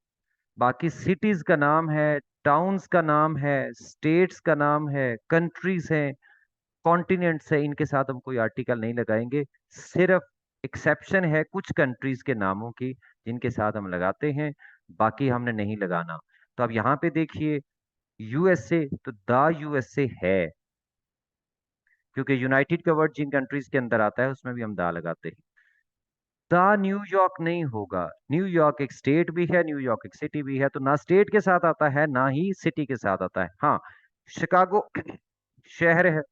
Speaker 1: बाकी सिटीज का नाम है, टाउन्स का नाम है, स्टेट्स का नाम है, कंट्रीज हैं, कॉन्टिनेंट्स है, इनके साथ हम कोई आर्टिकल नहीं लगाएंगे। सिर्फ एक्सेप्शन है कुछ कंट्रीज के नामों की जिनके साथ हम लगाते हैं, बाकी हमने नहीं लगाना। तो अब यहाँ पे देखिए, यूएसए, तो द यूएसए है, क्योंकि यूनाइटेड का वर्ड जिन कंट्रीज के अंदर आता है उसमें भी हम दा लगाते हैं। द न्यूयॉर्क नहीं होगा। न्यूयॉर्क एक स्टेट भी है, न्यूयॉर्क एक सिटी भी है, तो ना स्टेट के साथ आता है ना ही सिटी के साथ आता है। हाँ, शिकागो शहर है,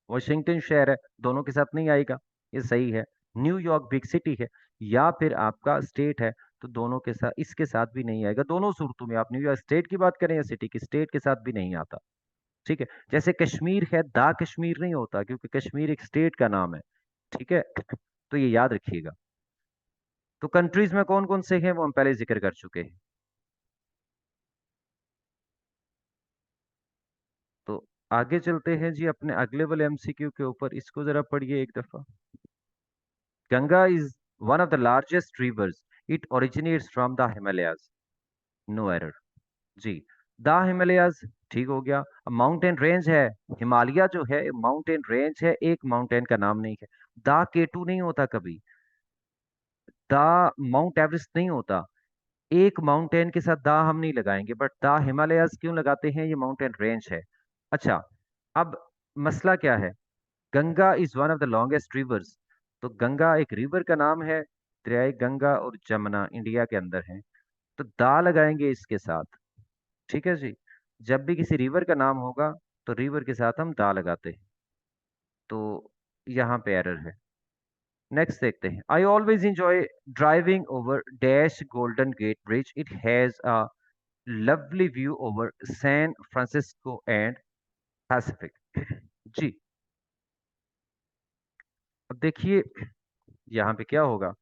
Speaker 1: वॉशिंगटन शहर है, दोनों के साथ नहीं आएगा, ये सही है। न्यूयॉर्क बिग सिटी है, या फिर आपका स्टेट है, तो दोनों के साथ, इसके साथ भी नहीं आएगा। दोनों सूरतों में, आप न्यूयॉर्क स्टेट की बात करें या सिटी की, स्टेट के साथ भी नहीं आता। ठीक है। जैसे कश्मीर है, दा कश्मीर नहीं होता, क्योंकि कश्मीर एक स्टेट का नाम है। ठीक है, तो ये याद रखिएगा। तो कंट्रीज में कौन कौन से हैं वो हम पहले जिक्र कर चुके हैं। तो आगे चलते हैं जी अपने अगले वाले एमसीक्यू के ऊपर, इसको जरा पढ़िए एक दफा। Ganga is one of the largest rivers, it originates from the Himalayas. No error जी। द हिमालयाज, ठीक हो गया। अब माउंटेन रेंज है, हिमालय जो है माउंटेन रेंज है, एक माउंटेन का नाम नहीं है। द केटू नहीं होता कभी, द माउंट एवरेस्ट नहीं होता। एक माउंटेन के साथ दा हम नहीं लगाएंगे, बट दा हिमालयाज क्यों लगाते हैं, ये माउंटेन रेंज है। अच्छा, अब मसला क्या है। Ganga is one of the longest reverse, तो गंगा एक रिवर का नाम है। दरियाई गंगा और जमुना इंडिया के अंदर है, तो दा लगाएंगे इसके साथ। ठीक है जी। जब भी किसी रिवर का नाम होगा तो रिवर के साथ हम दा लगाते हैं, तो यहाँ पे एरर है। नेक्स्ट देखते हैं। I always enjoy driving over dash Golden Gate Bridge, it has a lovely view over San Francisco and Pacific. जी। अब देखिए यहाँ पे क्या होगा,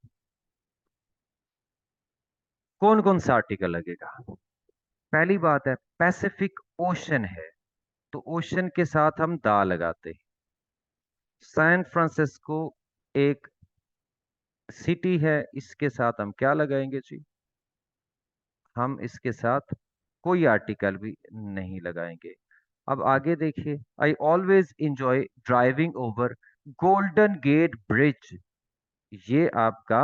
Speaker 1: कौन कौन सा आर्टिकल लगेगा। पहली बात है, पैसिफिक ओशन है, तो ओशन के साथ हम दा लगाते हैं। सैन फ्रांसिस्को एक सिटी है, इसके साथ हम क्या लगाएंगे जी, हम इसके साथ कोई आर्टिकल भी नहीं लगाएंगे। अब आगे देखिए। I always enjoy driving over Golden Gate Bridge, ये आपका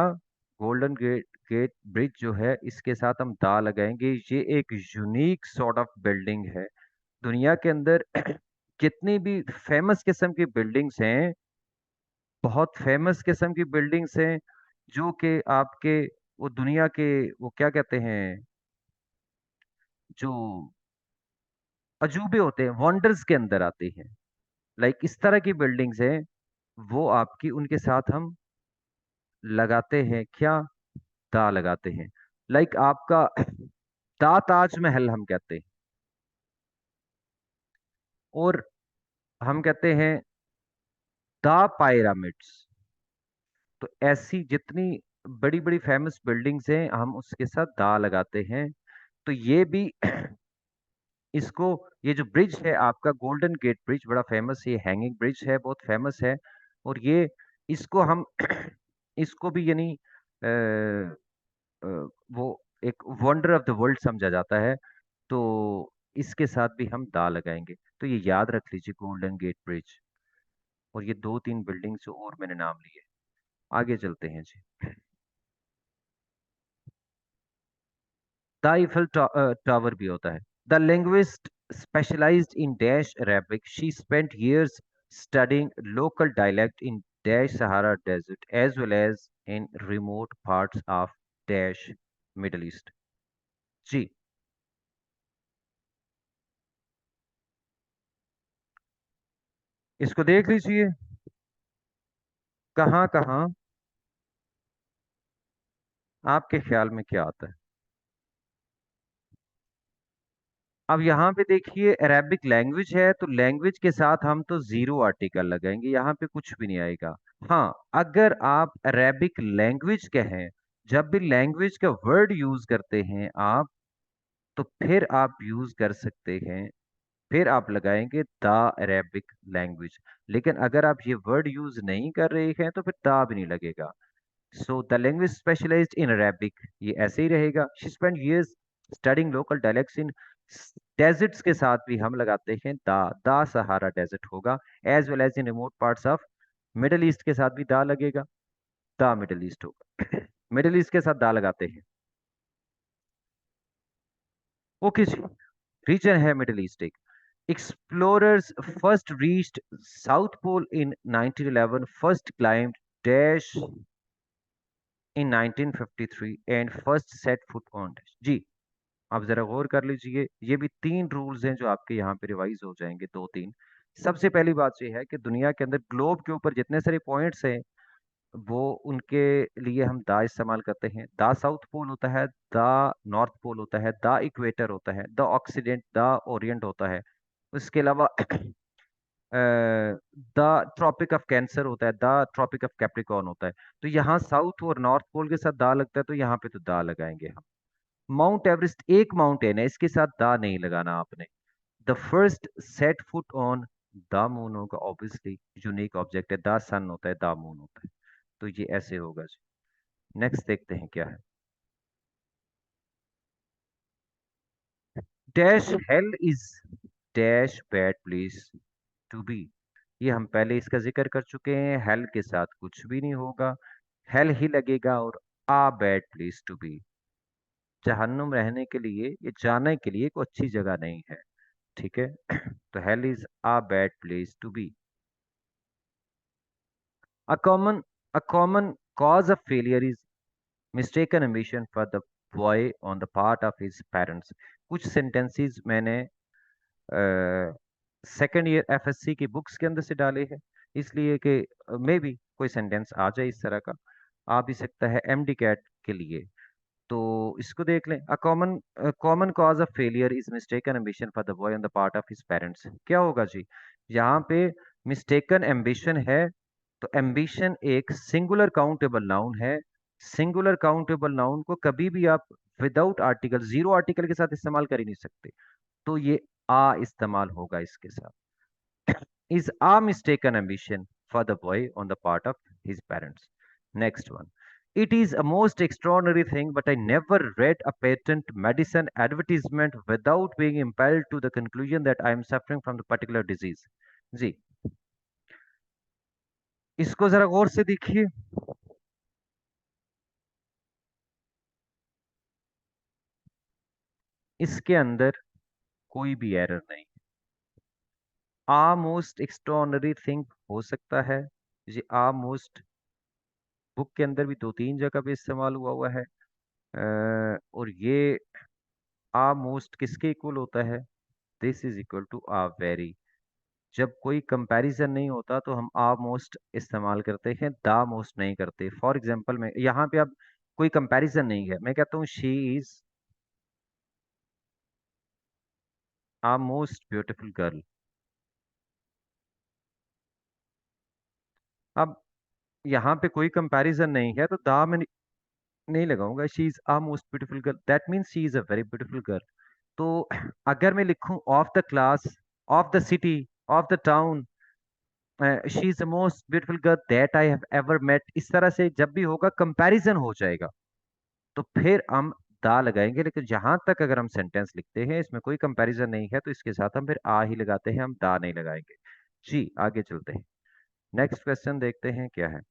Speaker 1: गोल्डन गेट गेट ब्रिज जो है, इसके साथ हम दा लगाएंगे। ये एक यूनिक सॉर्ट ऑफ बिल्डिंग है। दुनिया के अंदर जितनी भी फेमस किस्म की बिल्डिंग्स हैं, बहुत फेमस किस्म की बिल्डिंग्स हैं, जो कि आपके वो दुनिया के वो क्या कहते हैं, जो अजूबे होते हैं, वंडर्स के अंदर आते हैं। लाइक इस तरह की बिल्डिंग्स हैं, वो आपकी उनके साथ हम लगाते हैं क्या, दा लगाते हैं। लाइक आपका दा ताजमहल हम कहते हैं, और हम कहते हैं दा पायरामिड्स। तो ऐसी जितनी बड़ी बड़ी फेमस बिल्डिंग्स हैं, हम उसके साथ दा लगाते हैं। तो ये भी इसको, ये जो ब्रिज है आपका गोल्डन गेट ब्रिज, बड़ा फेमस, ये हैंगिंग ब्रिज है, बहुत फेमस है। और ये इसको हम इसको भी यानी वो एक वंडर ऑफ द वर्ल्ड समझा जाता है। तो इसके साथ भी हम दा लगाएंगे, तो ये याद रख लीजिए, गोल्डन गेट ब्रिज। और ये दो तीन बिल्डिंग्स जो और मैंने नाम लिए। आगे चलते हैं जी। द आईफल टावर भी होता है। The linguist specialised in dash Arabic, she spent years studying local dialect in dash Sahara Desert as well as in remote parts of dash Middle East। जी। इसको देख लीजिए, कहाँ कहाँ आपके ख्याल में क्या आता है। अब यहाँ पे देखिए, अरेबिक लैंग्वेज है, तो लैंग्वेज के साथ हम तो जीरो आर्टिकल लगाएंगे, यहाँ पे कुछ भी नहीं आएगा। हाँ, अगर आप अरेबिक लैंग्वेज के हैं, जब भी लैंग्वेज का वर्ड यूज करते हैं आप, तो फिर आप यूज कर सकते हैं, फिर आप लगाएंगे द अरेबिक लैंग्वेज। लेकिन अगर आप ये वर्ड यूज नहीं कर रहे हैं, तो फिर दा भी नहीं लगेगा। So the language specialised in Arabic, ये ऐसे ही रहेगा। She spend years studying local dialects in deserts, के साथ भी हम लगाते हैं दा सहारा डेजर्ट होगा। As well as in remote parts of Middle East, के साथ भी दा लगेगा, दा मिडल ईस्ट होगा। मिडल ईस्ट के साथ दा लगाते हैं। ओके जी। रीजन है मिडल ईस्ट एक। Explorers first reached South Pole in 1911, first climbed dash in 1953 and first set foot on जी। आप जरा गौर कर लीजिए, ये भी तीन रूल्स हैं जो आपके यहाँ पे रिवाइज हो जाएंगे, दो तीन। सबसे पहली बात ये है कि दुनिया के अंदर ग्लोब के ऊपर जितने सारे पॉइंट्स हैं, वो उनके लिए हम दा इस्तेमाल करते हैं। दा साउथ पोल होता है, दा नॉर्थ पोल होता है, दा इक्वेटर होता है, द ऑक्सीडेंट, दा ओरिएंट होता है। उसके अलावा द ट्रॉपिक ऑफ कैंसर होता है, द ट्रॉपिक ऑफ कैप्रिकॉर्न होता है। तो यहाँ साउथ और नॉर्थ पोल के साथ दा लगता है, तो यहाँ पे तो दा लगाएंगे हम। माउंट एवरेस्ट एक माउंटेन है, इसके साथ दा नहीं लगाना आपने। The first set foot on the moon होगा, ऑब्वियसली यूनिक ऑब्जेक्ट है, द सन होता है, द मून होता है। तो ये ऐसे होगा जी। नेक्स्ट देखते हैं क्या है। Dash hell is dash bad place to be. ये हम पहले इसका जिक्र कर चुके हैं, हेल के साथ कुछ भी नहीं होगा, हेल ही लगेगा। और आ बैड प्लेस टू बी, जहन्नुम रहने के लिए, ये जाने के लिए कोई अच्छी जगह नहीं है। ठीक है। तो hell is a bad place to be. A common a common cause of failure is mistaken ambition for the boy on the part of his parents. कुछ सेंटेंसेस मैंने सेकेंड ईयर एफएससी की बुक्स के अंदर से डाले हैं, इसलिए कि मे बी कोई सेंटेंस आ जाए इस तरह का। आ भी सकता है एमडी कैट के लिए। तो इसको देख लें। अ common cause of failure is mistaken ambition for the boy on the part of his parents. क्या होगा जी? यहाँ पे मिस्टेकन एम्बिशन है, तो एम्बिशन एक सिंगुलर काउंटेबल नाउन है। सिंगुलर काउंटेबल नाउन को कभी भी आप विदाउट आर्टिकल, जीरो आर्टिकल के साथ इस्तेमाल कर ही नहीं सकते। तो ये आ इस्तेमाल होगा इसके साथ। is a mistaken ambition for the boy on the part of his parents. Next one. It is a most extraordinary thing, but I never read a patent medicine advertisement without being impelled to the conclusion that I am suffering from the particular disease. जी, इसको जरा गौर से देखिए। इसके अंदर कोई भी error नहीं। आ most extraordinary thing हो सकता है, ये आ मोस्ट बुक के अंदर भी दो तीन जगह पे इस्तेमाल हुआ है। और ये आ मोस्ट किसके इक्वल होता है? This is equal to a very. जब कोई कंपैरिजन नहीं होता तो हम आ मोस्ट इस्तेमाल करते हैं, दा मोस्ट नहीं करते। फॉर एग्जांपल में यहाँ पे अब कोई कंपैरिजन नहीं है, मैं कहता हूँ she is a most beautiful girl. अब यहाँ पे कोई कंपैरिजन नहीं है, तो दा में नहीं लगाऊंगा। She is a most beautiful girl, that means she is a very beautiful girl. तो अगर मैं लिखूं of the class, of the city, of the town, she is the most beautiful girl that I have ever met, इस तरह से जब भी होगा कंपैरिजन हो जाएगा, तो फिर हम दा लगाएंगे। लेकिन जहां तक अगर हम सेंटेंस लिखते हैं इसमें कोई कंपैरिजन नहीं है, तो इसके साथ हम फिर आ ही लगाते हैं, हम दा नहीं लगाएंगे। जी, आगे चलते हैं। नेक्स्ट क्वेश्चन देखते हैं क्या है।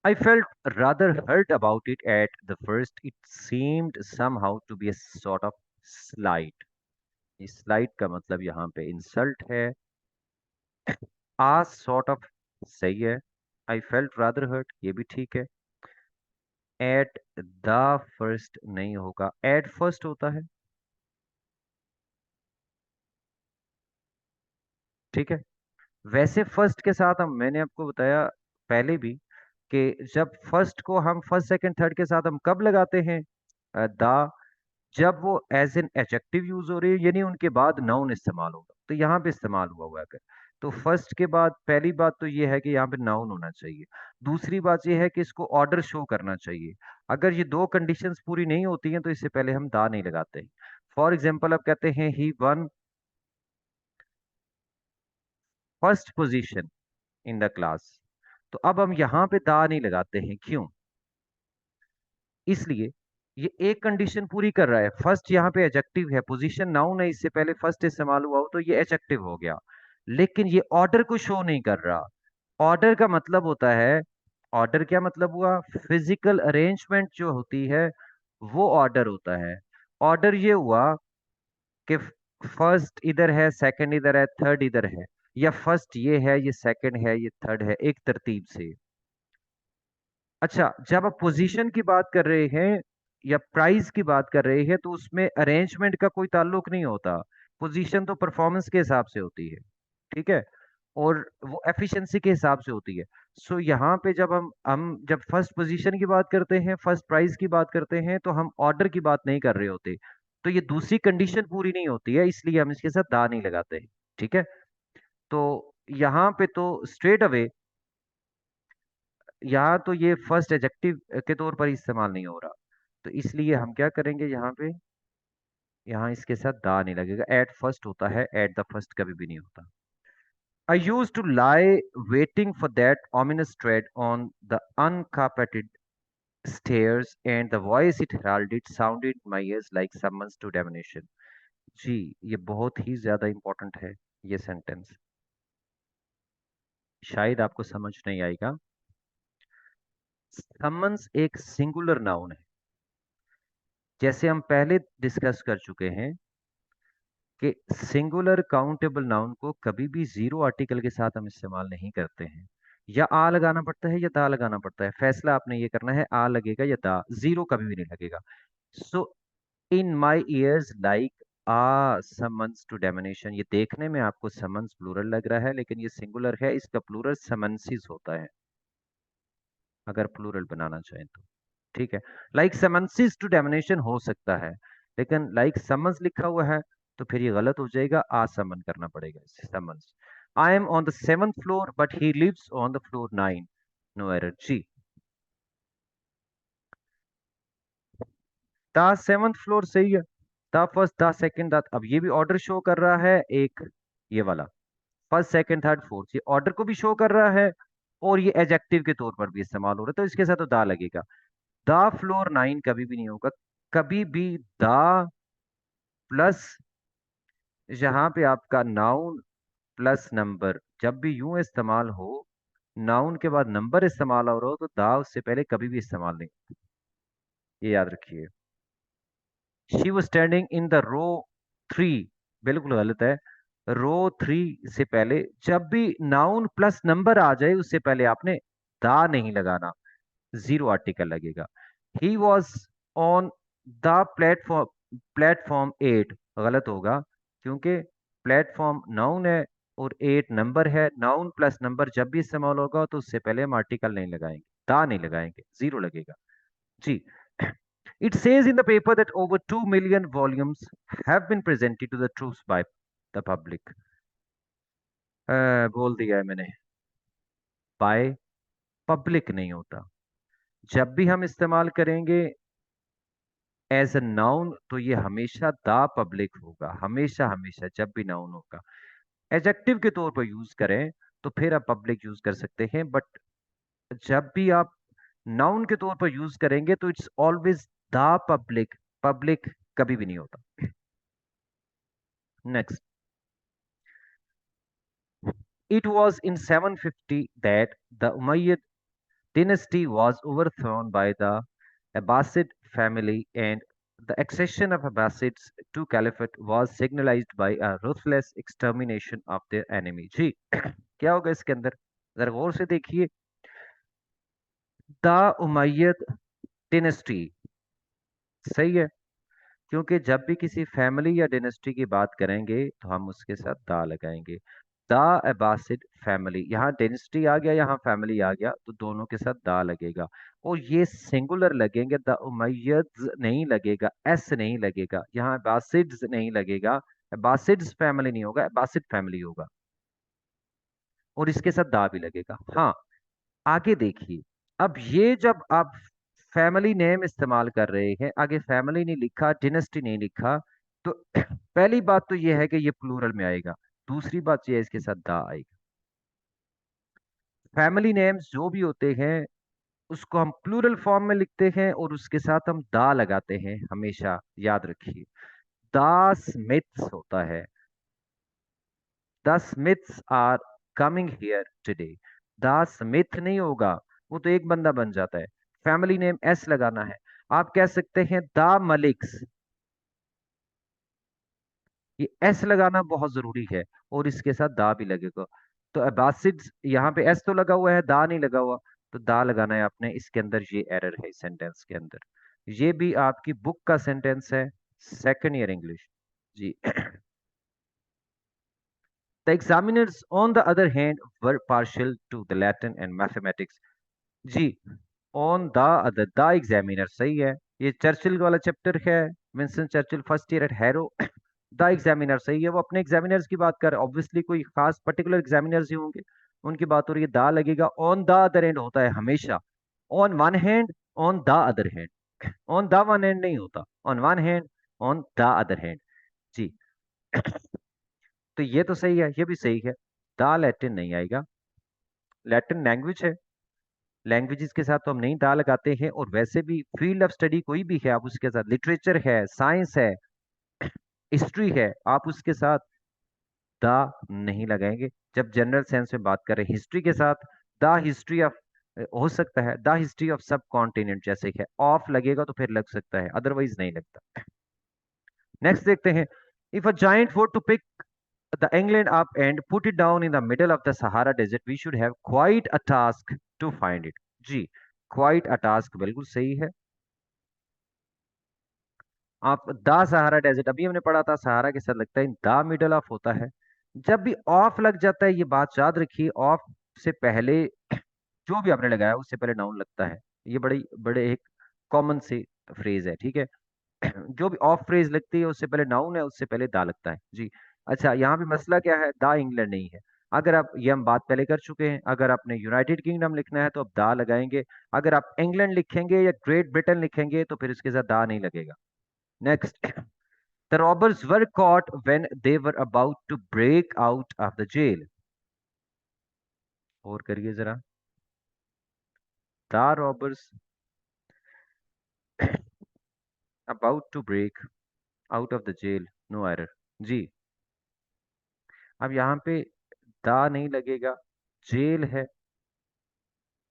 Speaker 1: I felt rather hurt about it at the first. It seemed somehow to be a sort of slight. इस स्लाइट का मतलब यहाँ पे इंसल्ट है। आ सॉर्ट ऑफ सही है। आई फेल्ट रादर हर्ट ये भी ठीक है। एट द फर्स्ट नहीं होगा, एट फर्स्ट होता है। ठीक है। वैसे फर्स्ट के साथ हम, मैंने आपको बताया पहले भी कि जब फर्स्ट को हम फर्स्ट सेकंड थर्ड के साथ हम कब लगाते हैं? द, जब वो एज एन एडजेक्टिव यूज हो रही है, यानी उनके बाद नाउन इस्तेमाल होगा, तो यहाँ पे इस्तेमाल हुआ हुआ है अगर। तो फर्स्ट के बाद पहली बात तो ये है कि यहाँ पे नाउन होना चाहिए। दूसरी बात ये है कि इसको ऑर्डर शो करना चाहिए। अगर ये दो कंडीशंस पूरी नहीं होती हैं तो इससे पहले हम दा नहीं लगाते हैं। फॉर एग्जाम्पल आप कहते हैं he won first position in the class, तो अब हम यहाँ पे दा नहीं लगाते हैं, क्यों? इसलिए ये एक कंडीशन पूरी कर रहा है। फर्स्ट यहाँ पे एडजेक्टिव है, पोजीशन नाउन है, इससे पहले फर्स्ट इस्तेमाल हुआ हो तो ये एडजेक्टिव हो गया। लेकिन ये ऑर्डर को शो नहीं कर रहा। ऑर्डर का मतलब होता है, ऑर्डर क्या मतलब हुआ? फिजिकल अरेंजमेंट जो होती है वो ऑर्डर होता है। ऑर्डर ये हुआ कि फर्स्ट इधर है, सेकंड इधर है, थर्ड इधर है। या फर्स्ट ये है, ये सेकंड है, ये थर्ड है, एक तरतीब से। अच्छा, जब आप पोजीशन की बात कर रहे हैं या प्राइस की बात कर रहे हैं तो उसमें अरेंजमेंट का कोई ताल्लुक नहीं होता। पोजीशन तो परफॉर्मेंस के हिसाब से होती है, ठीक है, और वो एफिशिएंसी के हिसाब से होती है। सो यहाँ पे जब हम जब फर्स्ट पोजीशन की बात करते हैं, फर्स्ट प्राइस की बात करते हैं, तो हम ऑर्डर की बात नहीं कर रहे होते। तो ये दूसरी कंडीशन पूरी नहीं होती है, इसलिए हम इसके साथ दा नहीं लगाते हैं। ठीक है, तो यहाँ पे तो स्ट्रेट अवे यहाँ तो ये फर्स्ट एडजेक्टिव के तौर पर इस्तेमाल नहीं हो रहा, तो इसलिए हम क्या करेंगे यहाँ पे, यहाँ इसके साथ दा नहीं लगेगा। एट फर्स्ट होता है, एट द फर्स्ट कभी भी नहीं होता। I used to lie waiting for that ominous tread on the uncarpeted stairs, and the voice it heralded sounded in my ears like summons to damnation. जी, ये बहुत ही ज्यादा important है ये सेंटेंस, शायद आपको समझ नहीं आएगा। समन्स एक सिंगुलर नाउन है, जैसे हम पहले डिस्कस कर चुके हैं कि सिंगुलर काउंटेबल नाउन को कभी भी जीरो आर्टिकल के साथ हम इस्तेमाल नहीं करते हैं। या आ लगाना पड़ता है या दा लगाना पड़ता है, फैसला आपने ये करना है, आ लगेगा या दा, जीरो कभी भी नहीं लगेगा। So in my years like a summons to damnation, ये देखने में आपको समन्स प्लूरल लग रहा है, लेकिन ये सिंगुलर है, इसका प्लूरल समन्सिस होता है अगर प्लूरल बनाना चाहें तो। ठीक है, लाइक समन्सिस टू डेमिनेशन हो सकता है, लेकिन लाइक समन्स लिखा हुआ है तो फिर ये गलत हो जाएगा, आ समन करना पड़ेगा इसे, summons. I am on the 7th floor but he lives on the floor 9, no error जी। द 7th फ्लोर सही है, the first, the second, the, अब ये भी ऑर्डर शो कर रहा है एक, ये वाला फर्स्ट सेकंड थर्ड फोर्थ, ये ऑर्डर को भी शो कर रहा है और ये एडजेक्टिव के तौर पर भी इस्तेमाल हो रहा है, तो इसके साथ तो दा लगेगा। द फ्लोर 9 कभी भी नहीं होगा, कभी भी द प्लस, जहां पे आपका नाउन प्लस नंबर जब भी यूं इस्तेमाल हो, नाउन के बाद नंबर इस्तेमाल हो रहा हो, तो दा उससे पहले कभी भी इस्तेमाल नहीं, ये याद रखिए। She was standing in the row 3, बिल्कुल गलत है। रो 3 से पहले जब भी नाउन प्लस नंबर आ जाए उससे पहले आपने दा नहीं लगाना, जीरो आर्टिकल लगेगा। He was on the platform, platform 8 गलत होगा, क्योंकि प्लेटफॉर्म नाउन है और 8 नंबर है। नाउन प्लस नंबर जब भी इस्तेमाल होगा तो उससे पहले हम आर्टिकल नहीं लगाएंगे, दा नहीं लगाएंगे, जीरो लगेगा जी। It says in the paper that over 2 million volumes have been presented to the troops by the public. बोल दिया है मैंने, बाय पब्लिक नहीं होता। जब भी हम इस्तेमाल करेंगे एज अ नाउन तो ये हमेशा द पब्लिक होगा, हमेशा हमेशा जब भी नाउन होगा। एडजेक्टिव के तौर पर यूज करें तो फिर आप पब्लिक यूज कर सकते हैं, बट जब भी आप नाउन के तौर पर यूज करेंगे तो it's always the public, public कभी भी नहीं होता। Next, it was in 750 that the Umayyad dynasty was overthrown by the Abbasid family, and the accession of Abbasids to caliphate was signalized by a ruthless extermination of their enemy। जी क्या होगा इसके अंदर, जरा गौर से देखिए। द उमैयद डिनेस्टी सही है, क्योंकि जब भी किसी फैमिली या डिनेस्टी की बात करेंगे तो हम उसके साथ दा लगाएंगे। द अब्बासिड फैमिली, यहाँ डिनेस्टी आ गया, यहाँ फैमिली आ गया, तो दोनों के साथ दा लगेगा। और ये सिंगुलर लगेंगे, द उमैयद्स नहीं लगेगा, एस नहीं लगेगा, यहाँ अब्बासिड्स नहीं लगेगा, अब्बासिड्स फैमिली नहीं होगा, अब्बासिड फैमिली होगा, और इसके साथ दा भी लगेगा। हाँ, आगे देखिए, अब ये जब आप फैमिली नेम इस्तेमाल कर रहे हैं, आगे फैमिली नहीं लिखा, डिनेस्टी नहीं लिखा, तो पहली बात तो ये है कि ये प्लूरल में आएगा, दूसरी बात ये है इसके साथ दा आएगा। फैमिली नेम्स जो भी होते हैं उसको हम प्लूरल फॉर्म में लिखते हैं और उसके साथ हम दा लगाते हैं, हमेशा याद रखिए। द स्मिथ्स होता है, the Smiths are coming here today, the Smith नहीं होगा, वो तो एक बंदा बन जाता है, फैमिली नेम एस लगाना है। आप कह सकते हैं द मलिक्स, ये एस लगाना बहुत जरूरी है, और इसके साथ दा भी लगेगा। तो अब्बासिड्स, यहाँ पे एस तो लगा हुआ है, दा नहीं लगा हुआ, तो दा लगाना है आपने इसके अंदर। ये एरर है इस सेंटेंस के अंदर। ये भी आपकी बुक का सेंटेंस है, सेकंड ईयर इंग्लिश जी। The examiners, on the other hand, were partial to the Latin and mathematics. जी, on the other, the examiner सही है। ये चर्चिल वाला चैप्टर है, Winston Churchill first year at Harrow. The examiner सही है, वो अपने एग्जामिनर्स की बात कर रहे हैं, ऑब्वियसली कोई खास पर्टिकुलर एग्जामिनर्स ही होंगे, उनकी बात हो रही है। द लगेगा। ऑन द अदर हैंड होता है हमेशा on one hand, on the other hand. On the one hand नहीं होता, on one hand, on the other hand जी। तो ये तो सही है, ये भी सही है। द लैटिन नहीं आएगा, लैटिन लैंग्वेज है, लैंग्वेजेस के साथ तो हम नहीं दा लगाते हैं। और वैसे भी फील्ड ऑफ स्टडी कोई भी है, आप उसके साथ, लिटरेचर है, साइंस है, हिस्ट्री है, आप उसके साथ दा नहीं लगाएंगे। जब जनरल सेंस में बात करें हिस्ट्री के साथ, द हिस्ट्री ऑफ, हो सकता है द हिस्ट्री ऑफ सब कॉन्टिनेंट जैसे है, ऑफ लगेगा तो फिर लग सकता है, अदरवाइज नहीं लगता। नेक्स्ट देखते हैं। If a giant would to pick the England up and put it down in the middle of the Sahara desert, we should have quite a task to find it जी। Quite a task बिल्कुल सही है। आप the Sahara desert अभी हमने पढ़ा था, सहारा के साथ लगता है द मिडल ऑफ होता है। जब भी ऑफ लग जाता है, ये बात याद रखिए, ऑफ से पहले जो भी आपने लगाया उससे पहले नाउन लगता है। ये बड़ी बड़े एक कॉमन सी फ्रेज है, ठीक है। जो भी ऑफ फ्रेज लगती है उससे पहले नाउन है, उससे पहले दा लगता है जी। अच्छा, यहाँ पे मसला क्या है, दा इंग्लैंड नहीं है। अगर आप, ये हम बात पहले कर चुके हैं, अगर आपने यूनाइटेड किंगडम लिखना है तो आप दा लगाएंगे। अगर आप इंग्लैंड लिखेंगे या ग्रेट ब्रिटेन लिखेंगे तो फिर इसके साथ दा नहीं लगेगा। Next. The robbers were caught when they were about to break out of the jail. और करिए जरा। The robbers about to break out of the jail. No error जी। अब यहाँ पे दा नहीं लगेगा, जेल है,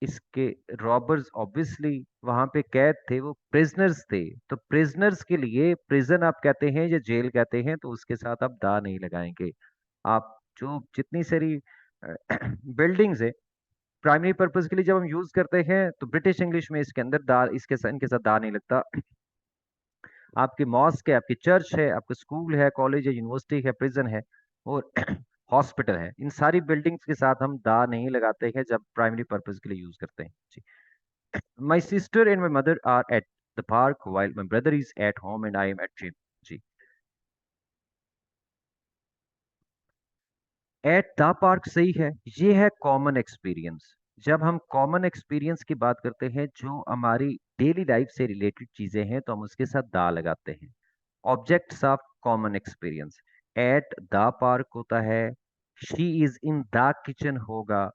Speaker 1: इसके रॉबर्स ऑब्वियसली वहां पे कैद थे, वो प्रिजनर्स थे, तो प्रिजनर्स के लिए प्रिजन आप कहते हैं या जेल कहते हैं, तो उसके साथ आप दा नहीं लगाएंगे। आप जो जितनी सारी बिल्डिंग्स है प्राइमरी पर्पज के लिए जब हम यूज करते हैं, तो ब्रिटिश इंग्लिश में इसके अंदर दा, इनके साथ दा नहीं लगता। आपकी मॉस्क है, आपकी चर्च है, आपका स्कूल है, कॉलेज है, यूनिवर्सिटी है, प्रिजन है, और हॉस्पिटल है, इन सारी बिल्डिंग्स के साथ हम दा नहीं लगाते हैं जब प्राइमरी पर्पज के लिए यूज करते हैं जी। My sister and my mother are at the park while my brother is at home and I am at gym जी। एट द पार्क सही है, ये है कॉमन एक्सपीरियंस। जब हम कॉमन एक्सपीरियंस की बात करते हैं, जो हमारी डेली लाइफ से रिलेटेड चीजें हैं, तो हम उसके साथ दा लगाते हैं। Objects of common experience, eight the park होता है, she is in the kitchen होगा,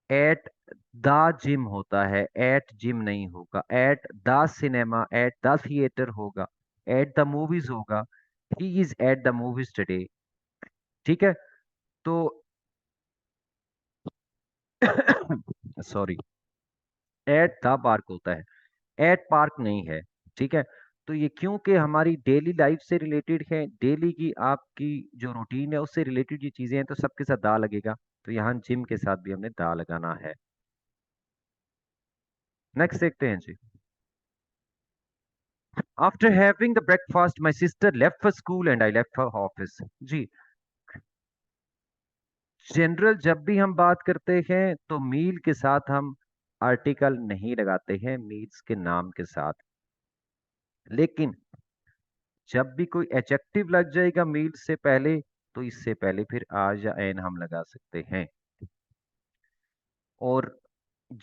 Speaker 1: एट द जिम होता है, एट जिम नहीं होगा, at the cinema, at the theatre होगा, एट द मूवीज होगा, he is at the movies today, ठीक है। तो सॉरी, एट द पार्क होता है, एट पार्क नहीं है, ठीक है। तो ये क्योंकि हमारी डेली लाइफ से रिलेटेड है, डेली की आपकी जो रूटीन है उससे रिलेटेड ये चीजें हैं, तो सबके साथ दा लगेगा। तो यहाँ जिम के साथ भी हमने दा लगाना है। नेक्स्ट देखते हैं जी। After having the breakfast my sister left for school and I left for office जी। जनरल जब भी हम बात करते हैं तो मील के साथ हम आर्टिकल नहीं लगाते हैं, मील्स के नाम के साथ। लेकिन जब भी कोई एडजेक्टिव लग जाएगा मील से पहले, तो इससे पहले फिर आर या एन हम लगा सकते हैं। और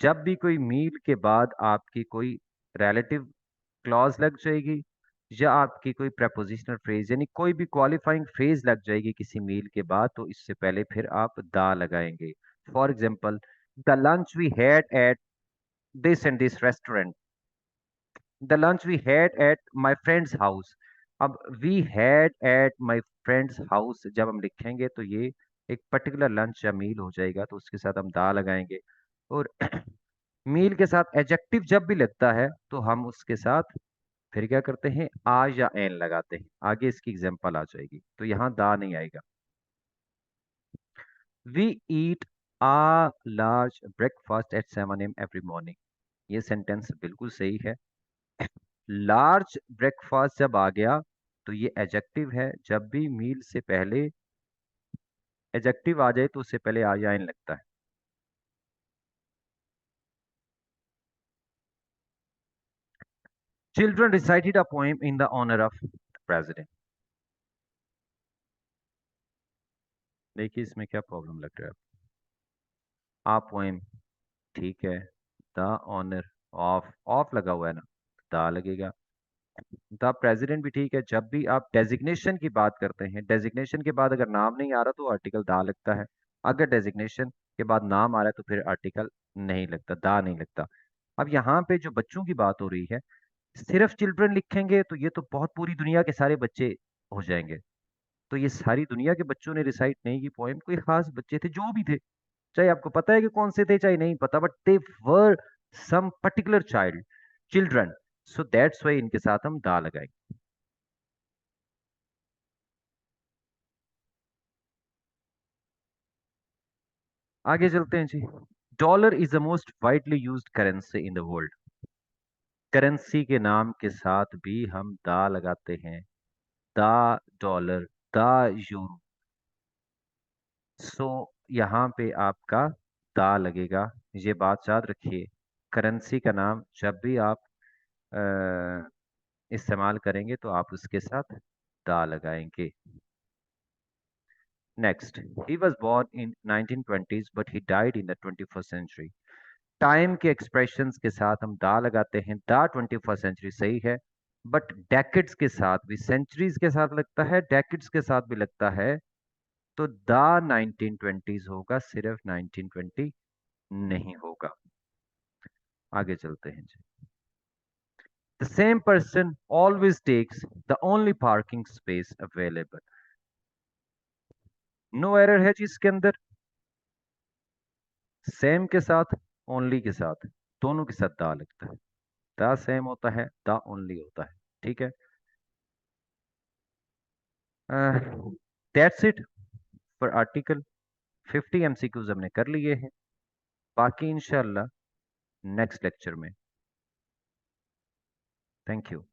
Speaker 1: जब भी कोई मील के बाद आपकी कोई रिलेटिव क्लॉज लग जाएगी, या आपकी कोई prepositional फ्रेज यानी कोई भी क्वालिफाइंग फ्रेज लग जाएगी किसी मील के बाद, तो इससे पहले फिर आप दा लगाएंगे। For example, the lunch we had at this and this restaurant, the lunch we had at my friends house. अब we had at my friends house जब हम लिखेंगे, तो ये एक पर्टिकुलर लंच या मील हो जाएगा, तो उसके साथ हम दा लगाएंगे। और मील के साथ एडजेक्टिव जब भी लगता है तो हम उसके साथ फिर क्या करते हैं, आ या एन लगाते हैं, आगे इसकी एग्जाम्पल आ जाएगी, तो यहाँ दा नहीं आएगा। We eat a large breakfast at 7 AM every morning. ये सेंटेंस बिल्कुल सही है। लार्ज ब्रेकफास्ट जब आ गया तो ये एडजेक्टिव है। जब भी मील से पहले एडजेक्टिव आ जाए तो उससे पहले आ या एन लगता है। Children recited a poem in the honour of president. देखिए इसमें क्या प्रॉब्लम लग रहा है। आ पोएम ठीक है, द ऑनर ऑफ, ऑफ लगा हुआ है ना, द लगेगा। द प्रेसिडेंट भी ठीक है। जब भी आप डेजिग्नेशन की बात करते हैं, डेजिग्नेशन के बाद अगर नाम नहीं आ रहा तो आर्टिकल दा लगता है। अगर डेजिग्नेशन के बाद नाम आ रहा है तो फिर आर्टिकल नहीं लगता, दा नहीं लगता। अब यहाँ पे जो बच्चों की बात हो रही है, सिर्फ चिल्ड्रन लिखेंगे तो ये तो बहुत पूरी दुनिया के सारे बच्चे हो जाएंगे। तो ये सारी दुनिया के बच्चों ने रिसाइट नहीं की पोएम, कोई खास बच्चे थे जो भी थे, चाहे आपको पता है कि कौन से थे चाहे नहीं पता, but they were some particular child, children. So that's why इनके साथ हम दा लगाएंगे। आगे चलते हैं जी। Dollar is the most widely used currency in the world. Currency के नाम के साथ भी हम दा लगाते हैं। दा डॉलर, दा यूरो। सो यहाँ पे आपका दा लगेगा। ये बात याद रखिए, करेंसी का नाम जब भी आप इस्तेमाल करेंगे तो आप उसके साथ दा लगाएंगे। Next, he was born in 1920s but he died in the 21st century. Time के एक्सप्रेशंस के साथ हम दा लगाते हैं। द 21st सेंचुरी सही है, बट डेकेड्स के साथ भी, सेंचुरीज के साथ लगता है, डेकेड्स के साथ भी लगता है। तो द 1920s होगा, सिर्फ 1920 नहीं होगा। आगे चलते हैं जी। The same person always takes the only parking space available. No error है जी इसके अंदर। सेम के साथ, ओनली के साथ, दोनों के साथ दा लगता है। द सेम होता है, द ओनली होता है। ठीक है, that's it for article. 50 MCQs हमने कर लिए हैं, बाकी इंशाल्लाह नेक्स्ट लेक्चर में। Thank you.